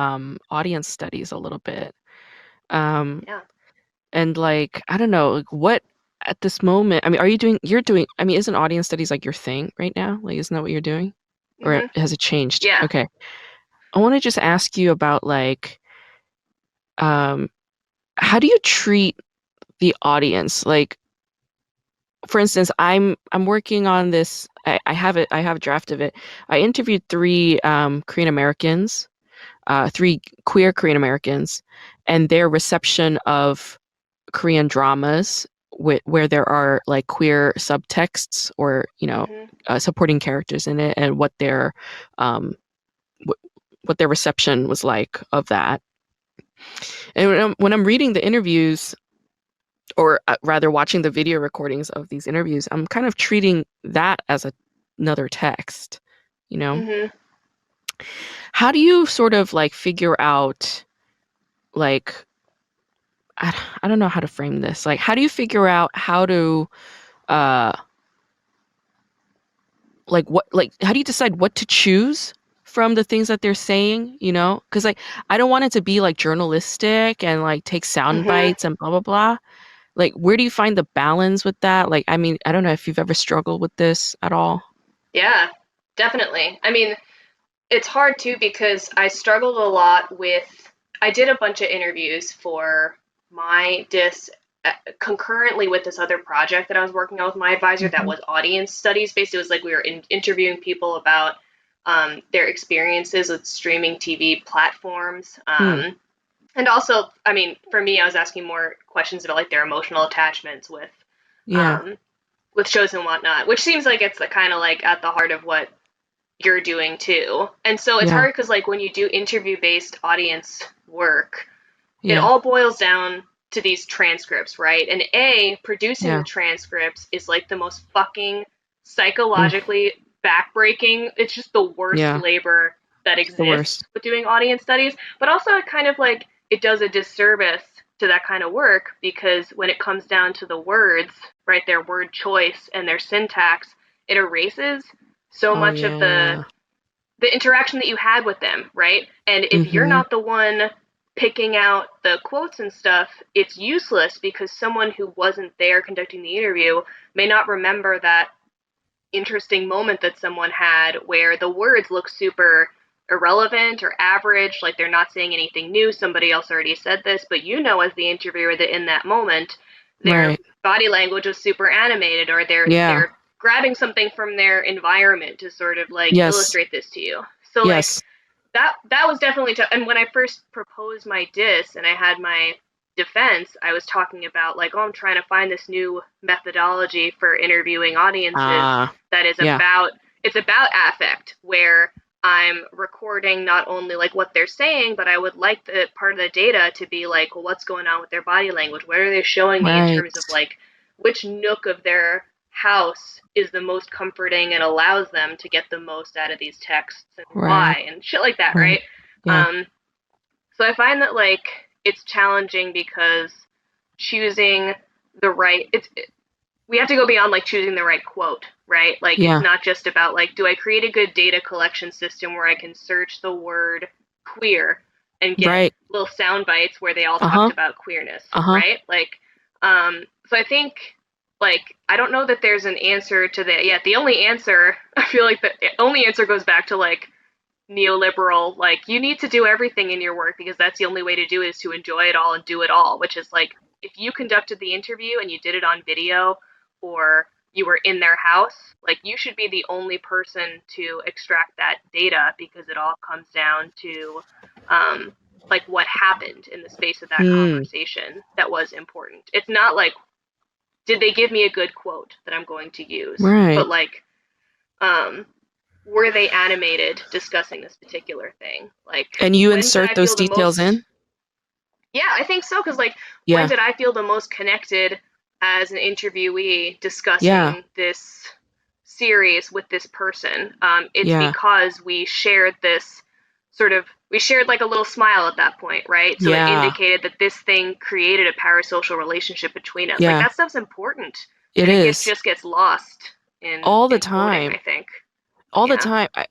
Speaker 1: audience studies a little bit. Um,
Speaker 2: yeah.
Speaker 1: and like, I don't know, like what at this moment, I mean, you're doing, I mean, isn't audience studies like your thing right now? Like, isn't that what you're doing? Or
Speaker 2: Mhm.
Speaker 1: has it changed?
Speaker 2: Yeah.
Speaker 1: Okay. I want to just ask you about like, um, how do you treat the audience? Like, for instance, I'm working on this. I have it. I have a draft of it. I interviewed three Korean Americans, three queer Korean Americans, and their reception of Korean dramas where there are like queer subtexts or
Speaker 2: Mhm.
Speaker 1: supporting characters in it, and um, what their reception was like of that. And when I'm reading the interviews, or rather watching the video recordings of these interviews, I'm kind of treating that as another text, you know?
Speaker 2: Mhm.
Speaker 1: How do you sort of like figure out, like, I don't know how to frame this. Like, how do you figure out how to, uh, how do you decide what to choose from the things that they're saying, you know? Because, like, I don't want it to be like journalistic and like take sound
Speaker 2: Mhm.
Speaker 1: bites and blah, blah, blah. Like, where do you find the balance with that? Like, I mean, I don't know if you've ever struggled with this at all.
Speaker 2: Yeah. Definitely. I mean, it's hard too because I struggled a lot with. I did a bunch of interviews for my dis concurrently with this other project that I was working on with my advisor that
Speaker 1: Mhm.
Speaker 2: was audience studies based. It was like we were interviewing people about their experiences with streaming TV platforms.
Speaker 1: Hmm.
Speaker 2: And also, I mean, for me, I was asking more questions about like their emotional attachments
Speaker 1: Yeah.
Speaker 2: um, with shows and whatnot, which seems like it's kind of like at the heart of what you're doing too. And so it's
Speaker 1: Yeah.
Speaker 2: hard because like when you do interview based audience work, it
Speaker 1: Yeah.
Speaker 2: all boils down to these transcripts, right? And A, producing the
Speaker 1: Yeah.
Speaker 2: transcripts is like the most fucking
Speaker 1: Oof.
Speaker 2: psychologically backbreaking. It's just the worst
Speaker 1: Yeah.
Speaker 2: labor that
Speaker 1: It's the
Speaker 2: exists
Speaker 1: worst.
Speaker 2: with doing audience studies, but also it kind of like it does a disservice to that kind of work because when it comes down to the words, right, their word choice and their syntax, it erases so
Speaker 1: Oh
Speaker 2: much of the
Speaker 1: yeah.
Speaker 2: interaction that you had with them, right? And if you're
Speaker 1: Mm-hmm.
Speaker 2: not the one picking out the quotes and stuff, it's useless because someone who wasn't there conducting the interview may not remember that interesting moment that someone had where the words look super irrelevant or average, like they're not saying anything new, somebody else already said this, but you know as the interviewer that in that moment their
Speaker 1: Right.
Speaker 2: body language was super animated or
Speaker 1: Yeah.
Speaker 2: they're grabbing something from their environment to sort of like
Speaker 1: Yes.
Speaker 2: illustrate this to you. So like
Speaker 1: Yes.
Speaker 2: that was definitely tough. And when I first proposed my diss and I had my defense, I was talking about like, oh, I'm trying to find this new methodology for interviewing audiences
Speaker 1: Ah.
Speaker 2: that is
Speaker 1: Yeah.
Speaker 2: about it's about affect, where I'm recording not only like what they're saying, but I would like the part of the data to be like, well, what's going on with their body language? What are they showing me in
Speaker 1: Right.
Speaker 2: terms of like which nook of their house is the most comforting and allows them to get the most out of these texts and
Speaker 1: Right.
Speaker 2: why and shit like that,
Speaker 1: Right.
Speaker 2: right?
Speaker 1: Yeah.
Speaker 2: Um, so I find that like it's challenging because choosing the right we have to go beyond like choosing the right quote, right? Like it's
Speaker 1: Yeah.
Speaker 2: not just about like do I create a good data collection system where I can search the word queer and get
Speaker 1: Right.
Speaker 2: little sound bites where they all talked
Speaker 1: Uh-huh.
Speaker 2: about queerness,
Speaker 1: Uh-huh.
Speaker 2: right? Like so I think like I don't know that there's an answer to that yet. The only answer I feel like the only answer goes back to like neoliberal like you need to do everything in your work because that's the only way to do it is to enjoy it all and do it all, which is like if you conducted the interview and you did it on video or you were in their house, like you should be the only person to extract that data because it all comes down to um, like what happened in the space of that
Speaker 1: Hmm.
Speaker 2: conversation that was important. It's not like did they give me a good quote that I'm going to use,
Speaker 1: Right.
Speaker 2: but like um, were they animated discussing this particular thing? Like,
Speaker 1: And you
Speaker 2: when did
Speaker 1: insert
Speaker 2: I
Speaker 1: those
Speaker 2: feel the
Speaker 1: details
Speaker 2: most?
Speaker 1: in?
Speaker 2: Yeah, I think so. Because, like, when
Speaker 1: Yeah.
Speaker 2: did I feel the most connected as an interviewee
Speaker 1: Yeah.
Speaker 2: discussing this series with this person? It's
Speaker 1: Yeah.
Speaker 2: because we shared this we shared like a little smile at that point, right? So it
Speaker 1: Yeah.
Speaker 2: indicated that this thing created a parasocial relationship between us. Like,
Speaker 1: Yeah.
Speaker 2: that stuff's important.
Speaker 1: It
Speaker 2: And
Speaker 1: is.
Speaker 2: just gets lost in,
Speaker 1: All the
Speaker 2: quoting,
Speaker 1: time.
Speaker 2: I think.
Speaker 1: All the
Speaker 2: Yeah.
Speaker 1: time. I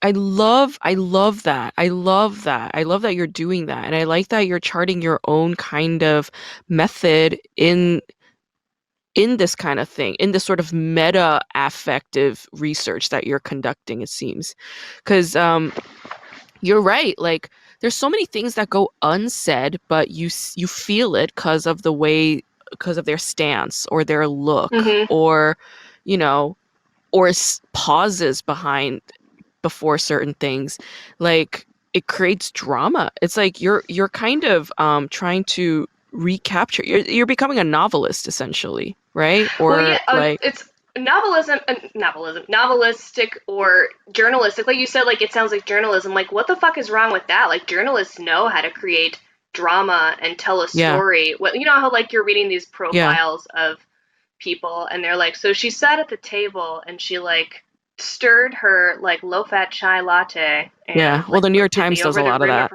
Speaker 1: love that. I love that. I love that you're doing that. And I like that you're charting your own kind of method in this kind of thing, in this sort of meta affective research that you're conducting, it seems. Because you're right. Like there's so many things that go unsaid, but you feel it because of their stance or their look
Speaker 2: Mm-hmm.
Speaker 1: or you know or pauses before certain things, like it creates drama. It's like you're kind of trying to recapture. You're becoming a novelist essentially, right?
Speaker 2: Well,
Speaker 1: Or
Speaker 2: yeah,
Speaker 1: like
Speaker 2: it's novelistic or journalistic. Like you said, like it sounds like journalism. Like, what the fuck is wrong with that? Like, journalists know how to create drama and tell a
Speaker 1: yeah,
Speaker 2: story. What you know how like you're reading these
Speaker 1: yeah,
Speaker 2: profiles of people, and they're like, so she sat at the table and she like stirred her like low-fat chai latte
Speaker 1: yeah.
Speaker 2: and
Speaker 1: Well,
Speaker 2: like
Speaker 1: the New York
Speaker 2: looked at
Speaker 1: Times
Speaker 2: me
Speaker 1: does a
Speaker 2: over the
Speaker 1: lot of
Speaker 2: rim of
Speaker 1: that.
Speaker 2: her.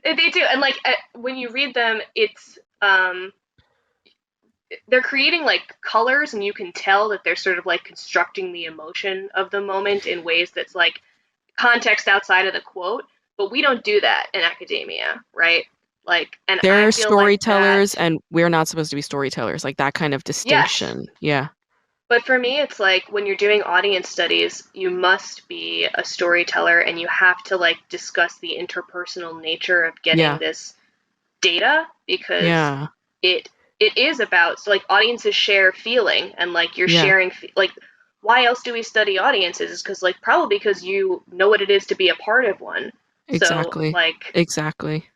Speaker 2: They do, and like when you read them, it's they're creating like colors and you can tell that they're sort of like constructing the emotion of the moment in ways that's like context outside of the quote, but we don't do that in academia, right? Like, and I
Speaker 1: They're
Speaker 2: feel like that.
Speaker 1: storytellers, and we're not supposed to be storytellers. Like that kind of
Speaker 2: Yes,
Speaker 1: distinction. Yeah,
Speaker 2: but for me it's like when you're doing audience studies you must be a storyteller and you have to like discuss the interpersonal nature of getting
Speaker 1: yeah,
Speaker 2: this data because
Speaker 1: yeah,
Speaker 2: it it is about so like audiences share feeling and like you're
Speaker 1: yeah.
Speaker 2: sharing like why else do we study audiences is because like probably because you know what it is to be a part of one, so
Speaker 1: Exactly,
Speaker 2: like
Speaker 1: exactly.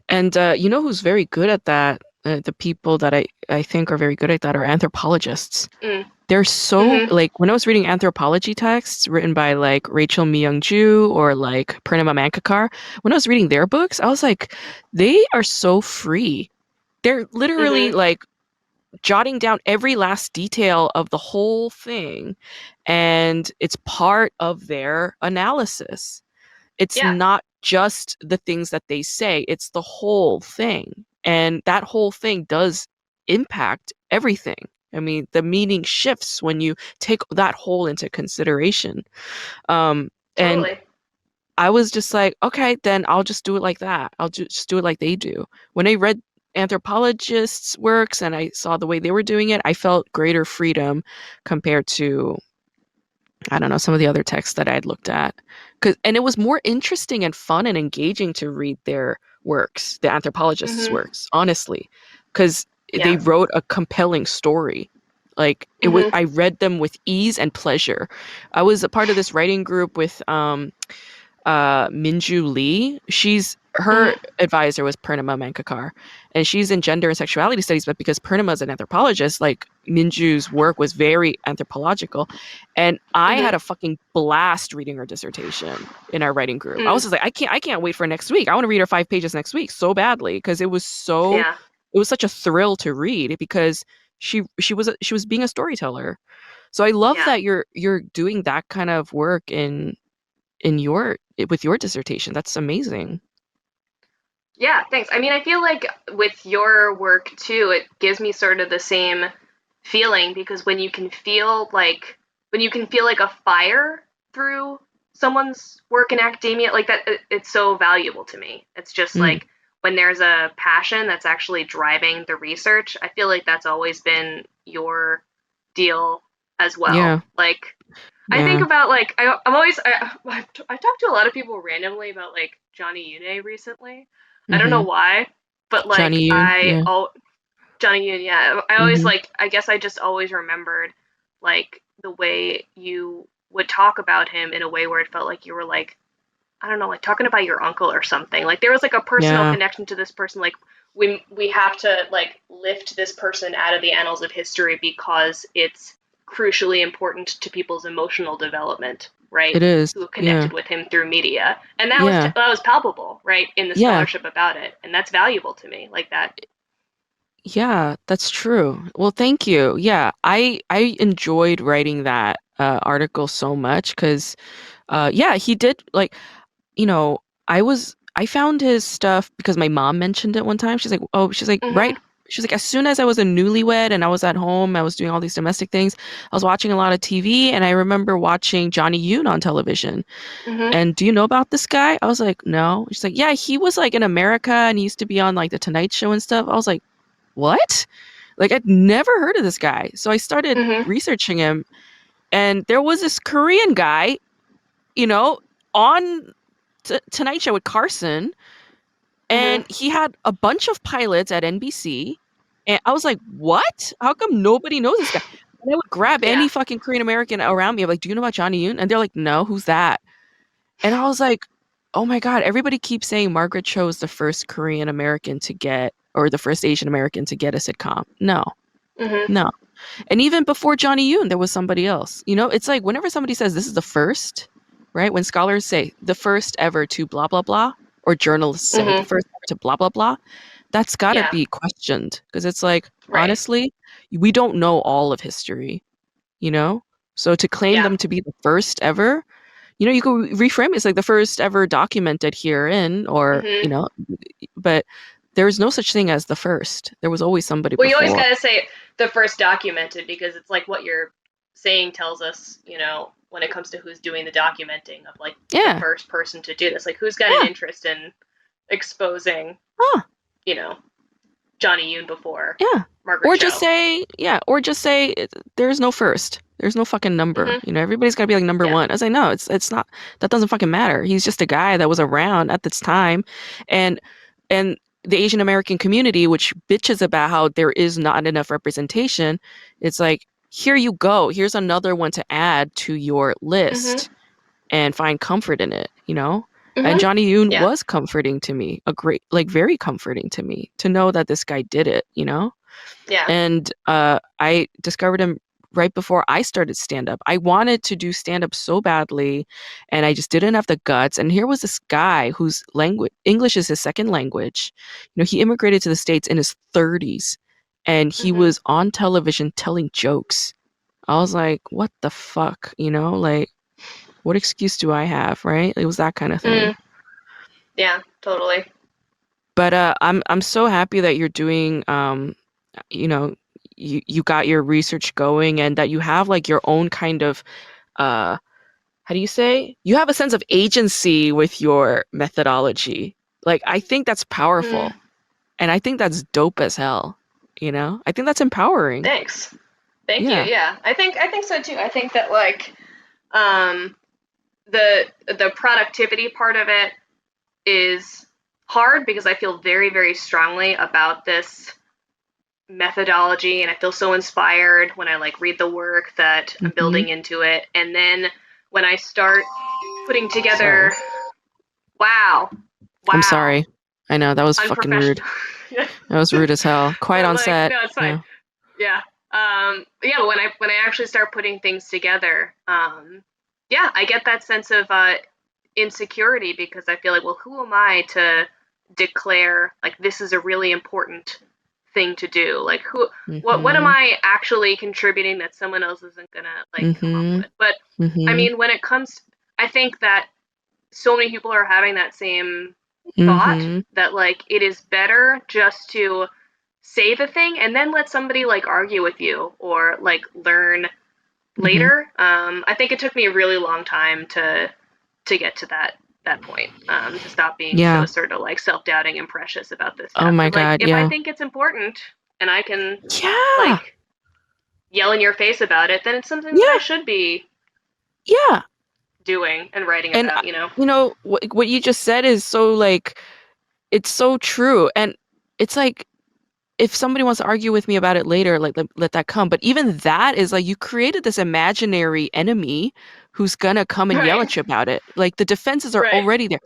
Speaker 1: And you know who's very good at that? The people that I think are very good at that are anthropologists.
Speaker 2: mm,
Speaker 1: They're so
Speaker 2: mm-hmm.
Speaker 1: like when I was reading anthropology texts written by like Rachel Myung-ju or like Purnima Mankakar, when I was reading their books, I was like, they are so free. They're literally
Speaker 2: Mhm.
Speaker 1: like jotting down every last detail of the whole thing, and it's part of their analysis. It's
Speaker 2: Yeah.
Speaker 1: not just the things that they say, it's the whole thing. And that whole thing does impact everything. I mean, the meaning shifts when you take that whole into consideration. And
Speaker 2: Totally.
Speaker 1: I was just like, okay, then I'll just do it like that. I'll just do it like they do. When I read anthropologists' works and I saw the way they were doing it, I felt greater freedom compared to, I don't know, some of the other texts that I had looked at. And it was more interesting and fun and engaging to read their works, the anthropologists'
Speaker 2: Mhm.
Speaker 1: works, honestly, because they
Speaker 2: Yeah.
Speaker 1: wrote a compelling story. Like it was,
Speaker 2: Mhm.
Speaker 1: I read them with ease and pleasure. I was a part of this writing group with Minju Lee. She's her
Speaker 2: Mhm.
Speaker 1: advisor was Purnima Mankakar, and she's in gender and sexuality studies. But because Purnima is an anthropologist, like Minju's work was very anthropological, and I
Speaker 2: Mhm.
Speaker 1: had a fucking blast reading her dissertation in our writing group. I was
Speaker 2: Mm.
Speaker 1: just like, I can't wait for next week. I want to read her 5 pages next week so badly because
Speaker 2: Yeah.
Speaker 1: it was such a thrill to read because she was being a storyteller. So I love
Speaker 2: Yeah.
Speaker 1: that you're doing that kind of work in your with your dissertation. That's amazing.
Speaker 2: Yeah, thanks. I mean, I feel like with your work too, it gives me sort of the same feeling because when you can feel like a fire through someone's work in academia, like that it's so valuable to me. It's just
Speaker 1: Mm,
Speaker 2: like when there's a passion that's actually driving the research, I feel like that's always been your deal as well.
Speaker 1: yeah,
Speaker 2: Like I think
Speaker 1: yeah.
Speaker 2: about like I'm always I talked to a lot of people randomly about like Johnny Une recently. I don't know
Speaker 1: Mhm.
Speaker 2: why, but
Speaker 1: Johnny
Speaker 2: like
Speaker 1: Yoon, yeah.
Speaker 2: Johnny Une, yeah. I always
Speaker 1: Mhm.
Speaker 2: like I guess I just always remembered like the way you would talk about him in a way where it felt like you were like I don't know, like talking about your uncle or something. Like there was like a personal
Speaker 1: Yeah,
Speaker 2: connection to this person. Like we have to like lift this person out of the annals of history because it's crucially important to people's emotional development, right?
Speaker 1: it is.
Speaker 2: Who have
Speaker 1: Yeah.
Speaker 2: connected with him through media, and
Speaker 1: Yeah.
Speaker 2: that was palpable, right, in the
Speaker 1: Yeah.
Speaker 2: scholarship about it, and that's valuable to me. Like that.
Speaker 1: Yeah, that's true. Well, thank you. Yeah, I enjoyed writing that article so much because yeah, he did like, you know, I found his stuff because my mom mentioned it one time. She's like, "Oh, she's like, right."
Speaker 2: Mhm.
Speaker 1: She's like, as soon as I was a newlywed and I was at home, I was doing all these domestic things. I was watching a lot of TV, and I remember watching Johnny Yoon on television.
Speaker 2: Mhm.
Speaker 1: And do you know about this guy? I was like, no. She's like, yeah, he was like in America and he used to be on like the Tonight Show and stuff. I was like, what? Like I'd never heard of this guy. So I started
Speaker 2: Mhm.
Speaker 1: researching him, and there was this Korean guy, you know, on Tonight Show with Carson,
Speaker 2: Mhm.
Speaker 1: and he had a bunch of pilots at NBC. And I was like, what? How come nobody knows this guy? And I would grab
Speaker 2: Yeah.
Speaker 1: any fucking Korean American around me. I'm like, do you know about Johnny Yoon? And they're like, no, who's that? And I was like, oh my God, everybody keeps saying Margaret Cho is the first Korean American to get, or the first Asian American to get a sitcom. No,
Speaker 2: Mhm.
Speaker 1: no. And even before Johnny Yoon, there was somebody else. You know, it's like whenever somebody says this is the first, right? When scholars say the first ever to blah, blah, blah, or journalists say the
Speaker 2: Mhm.
Speaker 1: first ever to blah, blah, blah, that's got to
Speaker 2: Yeah.
Speaker 1: be questioned because it's like,
Speaker 2: Right.
Speaker 1: honestly, we don't know all of history, you know? So to claim
Speaker 2: Yeah.
Speaker 1: them to be the first ever, you know, you could reframe it as like the first ever documented herein, or, you
Speaker 2: Mhm.
Speaker 1: know, but there is no such thing as the first. There was always somebody
Speaker 2: Well, you always
Speaker 1: before.
Speaker 2: gotta say the first documented because it's like what you're saying tells us, when it comes to who's doing the documenting of like the
Speaker 1: Yeah.
Speaker 2: first person to do this. Like who's got an
Speaker 1: Yeah.
Speaker 2: interest in exposing,
Speaker 1: Huh.
Speaker 2: you know, Johnny Yoon before
Speaker 1: Yeah.
Speaker 2: Margaret Cho.
Speaker 1: Or just say there's no first. There's no fucking number.
Speaker 2: Mhm.
Speaker 1: You know, everybody's got to be like number
Speaker 2: Yeah.
Speaker 1: one. I was like, no, it's not. That doesn't fucking matter. He's just a guy that was around at this time, and and the Asian American community, which bitches about how there is not enough representation, it's like here you go. Here's another one to add to your
Speaker 2: Mhm.
Speaker 1: list and find comfort in it. You know. And
Speaker 2: Mhm.
Speaker 1: Johnny Yoon
Speaker 2: Yeah.
Speaker 1: was comforting to me, a great, like very comforting to me to know that this guy did it, you know?
Speaker 2: Yeah.
Speaker 1: And I discovered him right before I started stand up. I wanted to do stand up so badly, and I just didn't have the guts. And here was this guy whose language English is his second language. He immigrated to the States in his 30s, and he
Speaker 2: Mhm.
Speaker 1: was on television telling jokes. I was like, what the fuck, like, what excuse do I have, right? It was that kind of thing.
Speaker 2: Mm. Yeah, totally.
Speaker 1: But I'm so happy that you're doing you know you got your research going, and that you have like your own kind of uh how do you say? You have a sense of agency with your methodology. Like, I think that's
Speaker 2: Mm.
Speaker 1: powerful, and I think that's dope as hell. I think that's empowering.
Speaker 2: Thanks. Thank you.
Speaker 1: Yeah.
Speaker 2: Yeah. I think so too. I think that like um the productivity part of it is hard because I feel very, very strongly about this methodology and I feel so inspired when I like read the work that I'm
Speaker 1: Hmm.
Speaker 2: building into it. And then when I start putting
Speaker 1: Sorry.
Speaker 2: together, wow,
Speaker 1: I'm
Speaker 2: wow,
Speaker 1: sorry. I know that was fucking rude.
Speaker 2: unprofessional. Yeah.
Speaker 1: That was rude as hell. Quiet
Speaker 2: But
Speaker 1: on
Speaker 2: like,
Speaker 1: set.
Speaker 2: no, it's fine.
Speaker 1: Yeah.
Speaker 2: Yeah. Yeah, but when I actually start putting things together, yeah, I get that sense of insecurity because I feel like, well, who am I to declare like this is a really important thing to do? Like what am
Speaker 1: Mhm.
Speaker 2: I actually contributing that someone else isn't gonna like come up
Speaker 1: Mhm.
Speaker 2: with? But I
Speaker 1: Mhm.
Speaker 2: mean, when it comes, I think that so many people are having that same thought
Speaker 1: Mhm.
Speaker 2: that like it is better just to say the thing and then let somebody like argue with you or like learn
Speaker 1: Mhm.
Speaker 2: later. I think it took me a really long time to get to that point. To stop being so
Speaker 1: Yeah.
Speaker 2: sort of like self-doubting and precious about this
Speaker 1: Oh
Speaker 2: stuff.
Speaker 1: my
Speaker 2: Because like
Speaker 1: God.
Speaker 2: if I
Speaker 1: Yeah.
Speaker 2: think it's important and I can
Speaker 1: Yeah.
Speaker 2: like yell in your face about it, then it's something that I
Speaker 1: Yeah.
Speaker 2: should be
Speaker 1: Yeah.
Speaker 2: doing and writing
Speaker 1: And
Speaker 2: about. You know.
Speaker 1: what you just said is so like, it's so true. And it's like, if somebody wants to argue with me about it later, like, let that come. But even that is like, you created this imaginary enemy who's gonna come and yell
Speaker 2: Right.
Speaker 1: at you about it. Like, the defenses are
Speaker 2: Right.
Speaker 1: already there.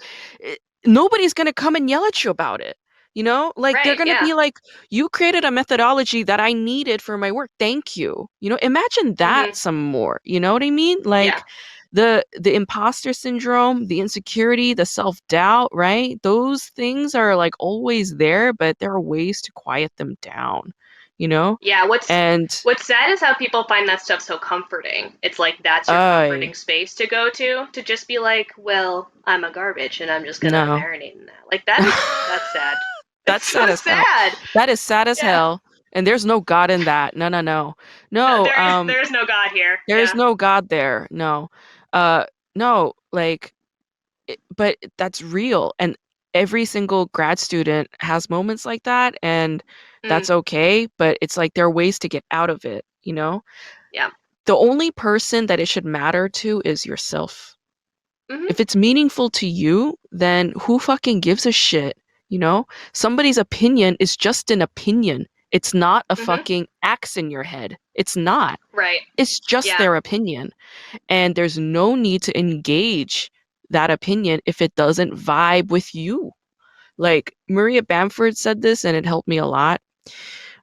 Speaker 1: Nobody's gonna come and yell at you about it. Like, they're
Speaker 2: Right.
Speaker 1: gonna
Speaker 2: Yeah.
Speaker 1: be like, you created a methodology that I needed for my work. Thank you. Imagine that
Speaker 2: Mhm.
Speaker 1: some more. You know what I mean?
Speaker 2: Yeah.
Speaker 1: Like, the imposter syndrome, the insecurity, the self-doubt, right? Those things are like always there, but there are ways to quiet them down, you know?
Speaker 2: Yeah.
Speaker 1: And
Speaker 2: What's sad is how people find that stuff so comforting. It's like that's your
Speaker 1: I
Speaker 2: comforting space to go to just be like, well, I'm a garbage and I'm just gonna
Speaker 1: no.
Speaker 2: marinate in that. Like that's sad. It's
Speaker 1: That's
Speaker 2: so
Speaker 1: sad as hell.
Speaker 2: sad.
Speaker 1: That is sad as
Speaker 2: Yeah.
Speaker 1: hell. And there's no God in that. No, no, no.
Speaker 2: No,
Speaker 1: No,
Speaker 2: there is no God here.
Speaker 1: there is
Speaker 2: Yeah.
Speaker 1: no God there. No. Uh no, like, but that's real. And every single grad student has moments like that, and
Speaker 2: Mm,
Speaker 1: that's okay, but it's like there are ways to get out of it.
Speaker 2: yeah.
Speaker 1: The only person that it should matter to is yourself.
Speaker 2: Mhm.
Speaker 1: If it's meaningful to you, then who fucking gives a shit? Somebody's opinion is just an opinion. It's not a
Speaker 2: Mhm.
Speaker 1: fucking axe in your head. It's not.
Speaker 2: Right.
Speaker 1: It's just
Speaker 2: Yeah.
Speaker 1: their opinion. And there's no need to engage that opinion if it doesn't vibe with you. Like, Maria Bamford said this, and it helped me a lot.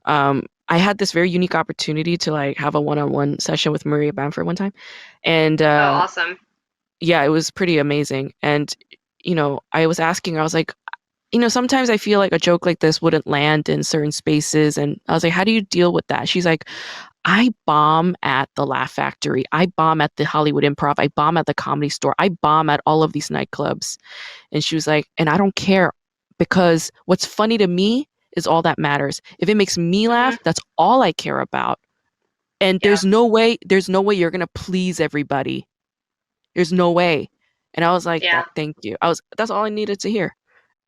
Speaker 1: I had this very unique opportunity to like have a one-on-one session with Maria Bamford one time. And
Speaker 2: Oh, awesome.
Speaker 1: yeah, it was pretty amazing. And I was asking her, I was like, sometimes I feel like a joke like this wouldn't land in certain spaces. And I was like, how do you deal with that? She's like, I bomb at the Laugh Factory. I bomb at the Hollywood Improv. I bomb at the Comedy Store. I bomb at all of these nightclubs. And she was like, and I don't care, because what's funny to me is all that matters. If it makes me
Speaker 2: Mhm.
Speaker 1: laugh, that's all I care about. And
Speaker 2: Yeah.
Speaker 1: there's no way you're going to please everybody. There's no way. And I was like,
Speaker 2: Yeah.
Speaker 1: that, thank you. That's all I needed to hear.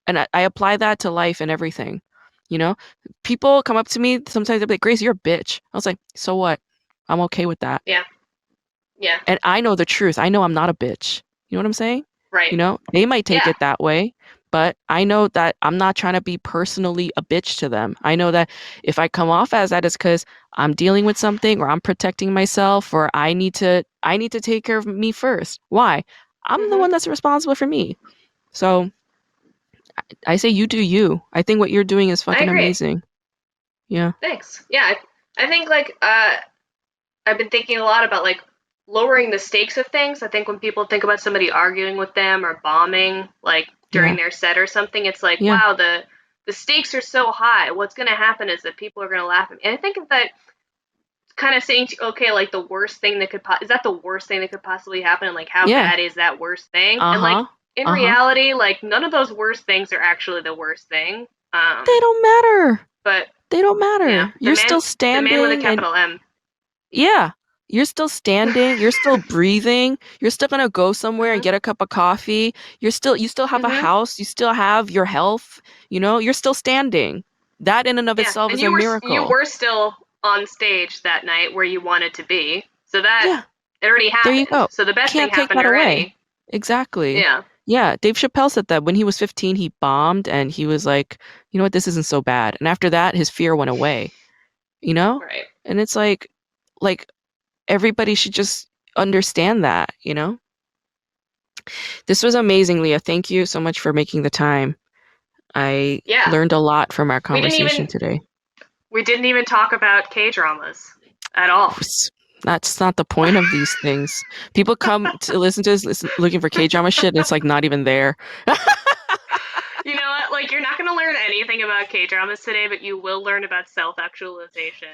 Speaker 1: And I apply that to life and everything. You know, People come up to me sometimes, they're like, Grace, you're a bitch. I was like, so what? I'm okay with that.
Speaker 2: Yeah. Yeah.
Speaker 1: And I know the truth. I know I'm not a bitch. You know what I'm saying?
Speaker 2: Right.
Speaker 1: They might take
Speaker 2: Yeah.
Speaker 1: it that way, but I know that I'm not trying to be personally a bitch to them. I know that if I come off as that, it's because I'm dealing with something, or I'm protecting myself, or I need to take care of me first. Why? I'm the
Speaker 2: Mhm.
Speaker 1: one that's responsible for me. So I say you do you. I think what you're doing is
Speaker 2: I
Speaker 1: fucking
Speaker 2: agree.
Speaker 1: amazing. Yeah.
Speaker 2: Thanks. Yeah. I think like I've been thinking a lot about like lowering the stakes of things. I think when people think about somebody arguing with them or bombing like during
Speaker 1: Yeah.
Speaker 2: their set or something, it's like,
Speaker 1: Yeah.
Speaker 2: wow, the stakes are so high. What's going to happen is that people are going to laugh at me. And I think that kind of saying, okay, like the worst thing that is that the worst thing that could possibly happen, and like how
Speaker 1: Yeah.
Speaker 2: bad is that worst thing? And like
Speaker 1: Uh-huh.
Speaker 2: in
Speaker 1: Uh-huh.
Speaker 2: reality, like none of those worst things are actually the worst thing.
Speaker 1: They don't matter.
Speaker 2: But
Speaker 1: They don't
Speaker 2: yeah,
Speaker 1: matter. You're still
Speaker 2: the man with a
Speaker 1: standing and
Speaker 2: capital M.
Speaker 1: yeah, you're still standing, you're still breathing, you're still gonna go somewhere and
Speaker 2: Mhm.
Speaker 1: get a cup of coffee. You still have a
Speaker 2: Mhm.
Speaker 1: house, you still have your health, you're still standing. That in and of
Speaker 2: Yeah,
Speaker 1: itself
Speaker 2: and
Speaker 1: is a
Speaker 2: you
Speaker 1: miracle.
Speaker 2: were still on stage that night where you wanted to be. So that
Speaker 1: Yeah,
Speaker 2: it already
Speaker 1: there you
Speaker 2: happened.
Speaker 1: go.
Speaker 2: So the best thing
Speaker 1: Can't take
Speaker 2: happened
Speaker 1: that away.
Speaker 2: already.
Speaker 1: Exactly.
Speaker 2: Yeah.
Speaker 1: Yeah, Dave Chappelle said that when he was 15, he bombed and he was like, you know what, this isn't so bad. And after that, his fear went away, you know?
Speaker 2: Right.
Speaker 1: And it's like everybody should just understand that. This was amazing, Leah. Thank you so much for making the time. I
Speaker 2: Yeah.
Speaker 1: learned a lot from our
Speaker 2: We didn't
Speaker 1: conversation
Speaker 2: even
Speaker 1: today.
Speaker 2: we didn't even talk about K dramas at all.
Speaker 1: That's not the point of these things. People come to listen to us looking for K-drama shit, and it's like not even there.
Speaker 2: You know what? Like, you're not going to learn anything about K dramas today, but you will learn about self actualization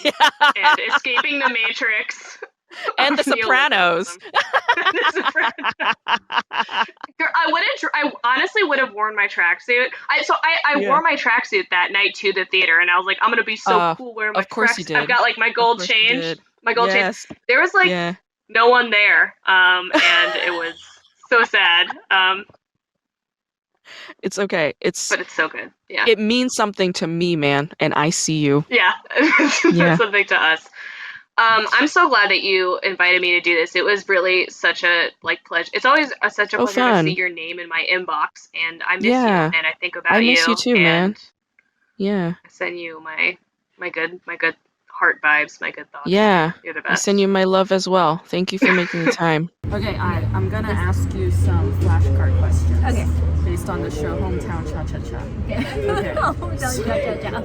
Speaker 1: Yeah.
Speaker 2: and escaping the matrix
Speaker 1: And The
Speaker 2: of
Speaker 1: Sopranos.
Speaker 2: neoliberalism. I honestly would have worn my tracksuit. I
Speaker 1: Yeah.
Speaker 2: wore my tracksuit that night to the theater, and I was like, I'm gonna be so cool wearing my
Speaker 1: Of course you
Speaker 2: tracks. I've
Speaker 1: did.
Speaker 2: got like my
Speaker 1: Of
Speaker 2: gold
Speaker 1: course you
Speaker 2: change,
Speaker 1: did.
Speaker 2: my gold chains.
Speaker 1: Yes.
Speaker 2: There was like
Speaker 1: Yeah.
Speaker 2: no one there, and it was so sad.
Speaker 1: It's okay.
Speaker 2: But it's so good. Yeah,
Speaker 1: It means something to me, man, and I see you.
Speaker 2: yeah,
Speaker 1: Yeah.
Speaker 2: something to us. I'm so glad that you invited me to do this. It was really such a like pleasure. It's always such a
Speaker 1: So
Speaker 2: pleasure to see
Speaker 1: fun.
Speaker 2: your name in my inbox, and I miss you,
Speaker 1: Yeah.
Speaker 2: and I think
Speaker 1: I
Speaker 2: about
Speaker 1: miss you
Speaker 2: you,
Speaker 1: too, man.
Speaker 2: and
Speaker 1: Yeah.
Speaker 2: I send you my good heart vibes, my good thoughts.
Speaker 1: Yeah.
Speaker 2: You're the
Speaker 1: I send you
Speaker 2: best.
Speaker 1: my love as well. Thank you for making the time. Okay, I'm gonna ask you some flashcard questions.
Speaker 3: Okay.
Speaker 1: Based on the show Hometown Cha-Cha-Cha. Okay.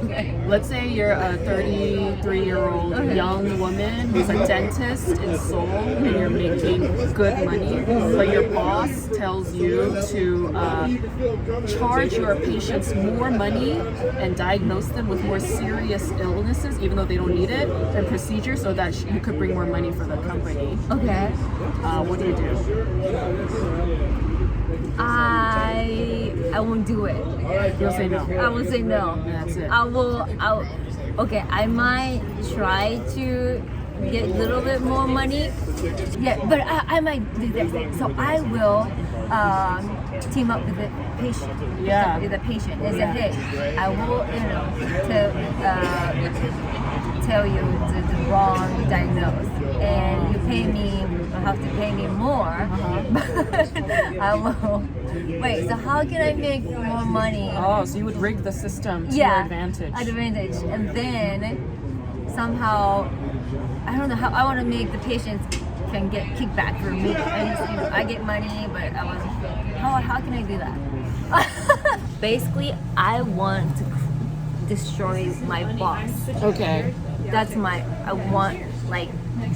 Speaker 3: Okay.
Speaker 1: Let's say you're a 33-year-old young woman who's a dentist in Seoul and you're making good money, but your boss tells you to charge your patients more money and diagnose them with more serious illnesses, even though they don't need it, and procedures so that you could bring more money for the company.
Speaker 3: Okay.
Speaker 1: What do you do?
Speaker 3: I won't do it.
Speaker 1: You'll say no.
Speaker 3: I will say no.
Speaker 1: And that's it.
Speaker 3: Okay, I might try to get a little bit more money. Yeah, but I might do this thing. So I will team up with the patient.
Speaker 1: Yeah.
Speaker 3: With the patient and say, hey, I will, tell you the wrong diagnosis, and you have to pay me more. But I will. Wait, so how can I make more money?
Speaker 1: Oh, so you would rig the system to your advantage.
Speaker 3: Advantage, and then somehow, I don't know how I want to make the patients can get kickback from me. I get money, but how can I do that? Basically, I want to destroy my boss.
Speaker 1: Okay.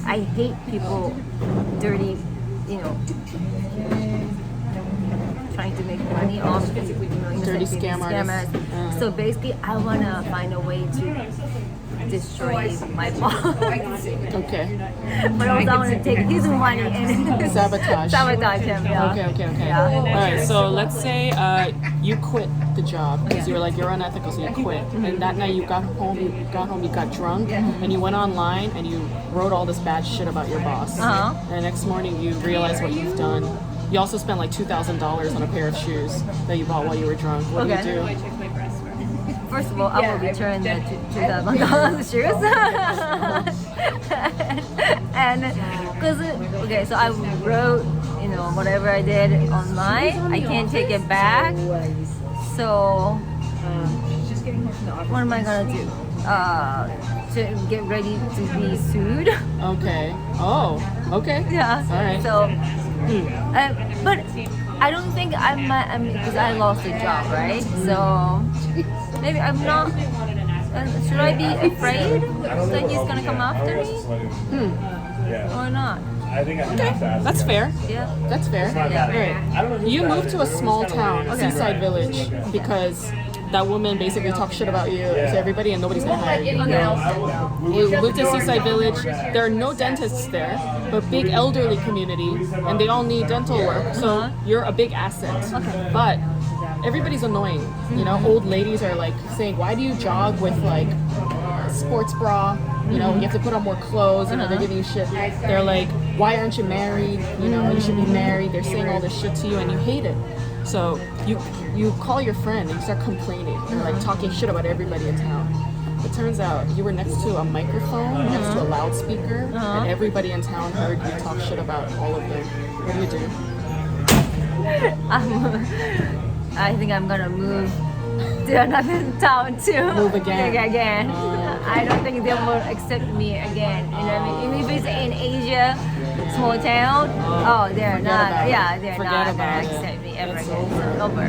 Speaker 3: I hate people dirty, trying to make money off
Speaker 1: Dirty scam artists.
Speaker 3: So basically, I want to find a way to destroy my boss.
Speaker 1: Okay.
Speaker 3: But also I want to take his money and
Speaker 1: Sabotage.
Speaker 3: sabotage him. Yeah.
Speaker 1: Okay.
Speaker 3: Yeah.
Speaker 1: All right, so let's say you quit the job because you were like, you're unethical, so you quit. And that night you got home, you got drunk, and you went online and you wrote all this bad shit about your boss. And the next morning you realize what you've done. You also spent like $2,000 on a pair of shoes that you bought while you were drunk. What do you do?
Speaker 3: First of all, I will return the $2,000 shoes. And because so I wrote, whatever I did online, I can't take it back. So what am I gonna do? To get ready to be sued.
Speaker 1: Okay. Oh. Okay.
Speaker 3: Yeah.
Speaker 1: All right.
Speaker 3: So, but I don't think because I lost a job, right? So maybe I'm not. Should I be afraid that he's gonna come after me or not?
Speaker 1: Okay, that's fair.
Speaker 3: Yeah.
Speaker 1: That's fair.
Speaker 3: Yeah.
Speaker 1: All right. You moved to a small town, seaside village, because that woman basically talked shit about you to everybody and nobody's gonna hire you. You moved to seaside village. There are no dentists there, but big elderly community, and they all need dental work. So you're a big asset.
Speaker 3: Okay.
Speaker 1: But everybody's annoying. You know, old ladies are like saying, "Why do you jog with like a sports bra? You know, you have to put on more clothes." You know, they're giving you shit. They're like, "Why aren't you married? You know, you should be married." They're saying all this shit to you, and you hate it. So you call your friend and you start complaining. You're like talking shit about everybody in town. It turns out you were next to a microphone, next to a loudspeaker, and everybody in town heard you talk shit about all of them. What do you do?
Speaker 3: I think I'm gonna move to another town too.
Speaker 1: Move again.
Speaker 3: Again. I don't think they will accept me again. You know what I mean? If it's in Asia, small town, they're not. Yeah, they're not gonna accept me ever again. It's over.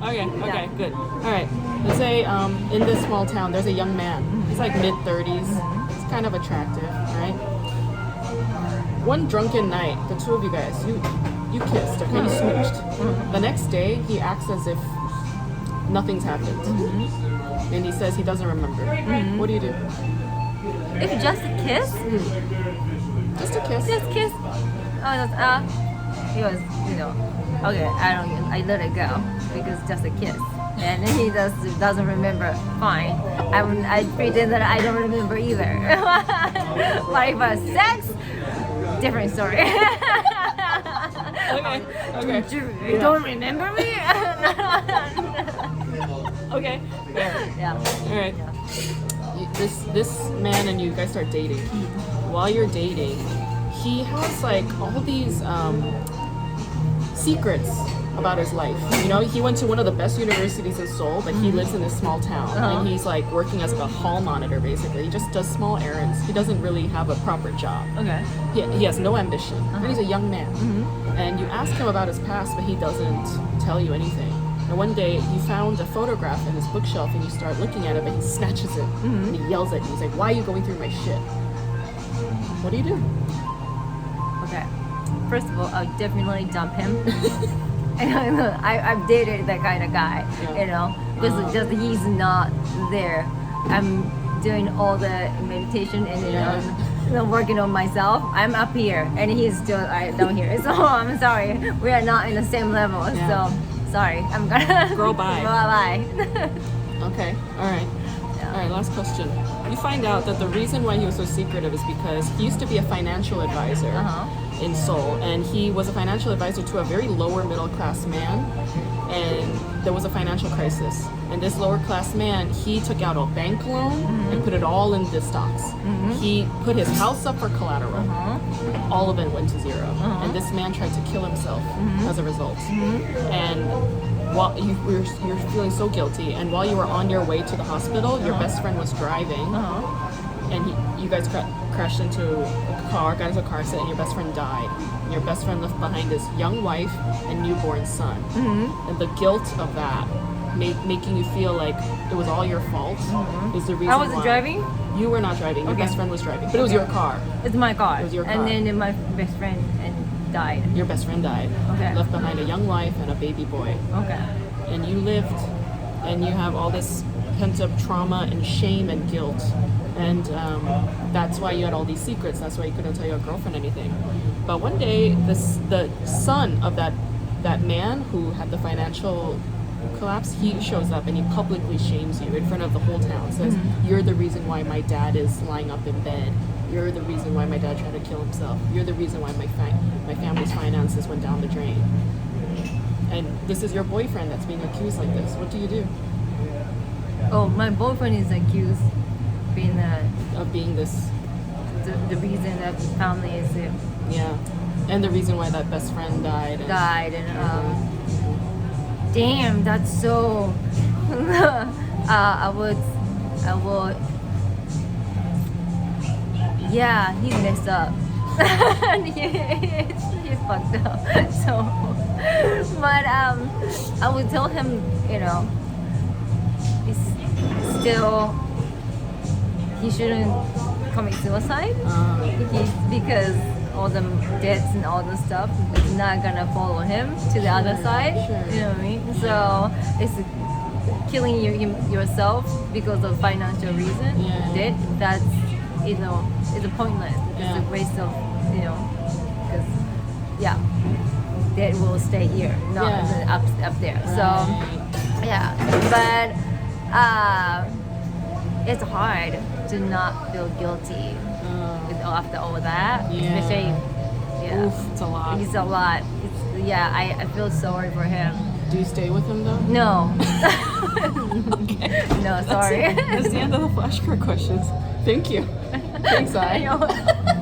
Speaker 1: Okay, good. All right. Let's say in this small town, there's a young man. He's like mid-30s. He's kind of attractive, right? One drunken night, the two of you guys, you kissed, okay? You smooched. The next day, he acts as if nothing's happened. And he says he doesn't remember. What do you do?
Speaker 3: If just a kiss?
Speaker 1: Just a kiss.
Speaker 3: Just kiss. He was, you know, okay, I let it go because just a kiss. And he doesn't remember. Fine. I pretend that I don't remember either. But if it was sex, different story.
Speaker 1: Okay.
Speaker 3: You don't remember me?
Speaker 1: Okay.
Speaker 3: Yeah.
Speaker 1: All right. This man and you guys start dating. While you're dating, he has like all these secrets about his life. You know, he went to one of the best universities in Seoul, but he lives in this small town, and he's like working as like a hall monitor basically. He just does small errands. He doesn't really have a proper job.
Speaker 3: Okay.
Speaker 1: He has no ambition, and he's a young man. And you ask him about his past, but he doesn't tell you anything. And one day you found a photograph in his bookshelf, and you start looking at it, but he snatches it and he yells at you. He's like, "Why are you going through my shit?" What do you do?
Speaker 3: Okay. First of all, I'll definitely dump him. I've dated that kind of guy, you know, because just he's not there. I'm doing all the meditation and you know, working on myself. I'm up here and he's still down here. So I'm sorry, we are not in the same level. So sorry, I'm gonna
Speaker 1: Girl, bye.
Speaker 3: Bye.
Speaker 1: Okay, all right. All right, last question. You find out that the reason why he was so secretive is because he used to be a financial advisor in Seoul, and he was a financial advisor to a very lower middle class man, and there was a financial crisis. And this lower class man, he took out a bank loan and put it all in the stocks. He put his house up for collateral. All of it went to zero. And this man tried to kill himself as a result. And while you're feeling so guilty, and while you were on your way to the hospital, your best friend was driving, and you guys crashed into a car, got into a car accident, and your best friend died. And your best friend left behind his young wife and newborn son. And the guilt of that, making you feel like it was all your fault, is the reason
Speaker 3: I wasn't driving?
Speaker 1: You were not driving. Your best friend was driving, but it was your car.
Speaker 3: It's my car.
Speaker 1: It was your car.
Speaker 3: And then my best friend died.
Speaker 1: Your best friend died.
Speaker 3: Okay.
Speaker 1: Left behind a young wife and a baby boy.
Speaker 3: Okay.
Speaker 1: And you lived, and you have all this pent-up trauma and shame and guilt, and that's why you had all these secrets. That's why you couldn't tell your girlfriend anything. But one day, the son of that man who had the financial collapse, he shows up and he publicly shames you in front of the whole town. Says, "You're the reason why my dad is lying up in bed. You're the reason why my dad tried to kill himself. You're the reason why my family's finances went down the drain." And this is your boyfriend that's being accused like this. What do you do?
Speaker 3: Oh, my boyfriend is accused
Speaker 1: Of being this,
Speaker 3: the reason that the family is
Speaker 1: and the reason why that best friend died.
Speaker 3: Damn, that's so. I would. Yeah, he messed up. He fucked up. So, but I would tell him, you know, it's still he shouldn't commit suicide. Because all the debts and all the stuff is not gonna follow him to the other side.
Speaker 1: Sure.
Speaker 3: You know what I mean? So it's killing yourself because of financial reason. Debt, that's it's a pointless. It's a waste of because debt will stay here, not up there. So but it's hard to not feel guilty after all that, especially
Speaker 1: Oof, it's a lot.
Speaker 3: It's a lot. I feel sorry for him.
Speaker 1: Do you stay with him though?
Speaker 3: No.
Speaker 1: Okay.
Speaker 3: No, sorry.
Speaker 1: That's the end of the flashcard questions. Thank you. Thanks, I.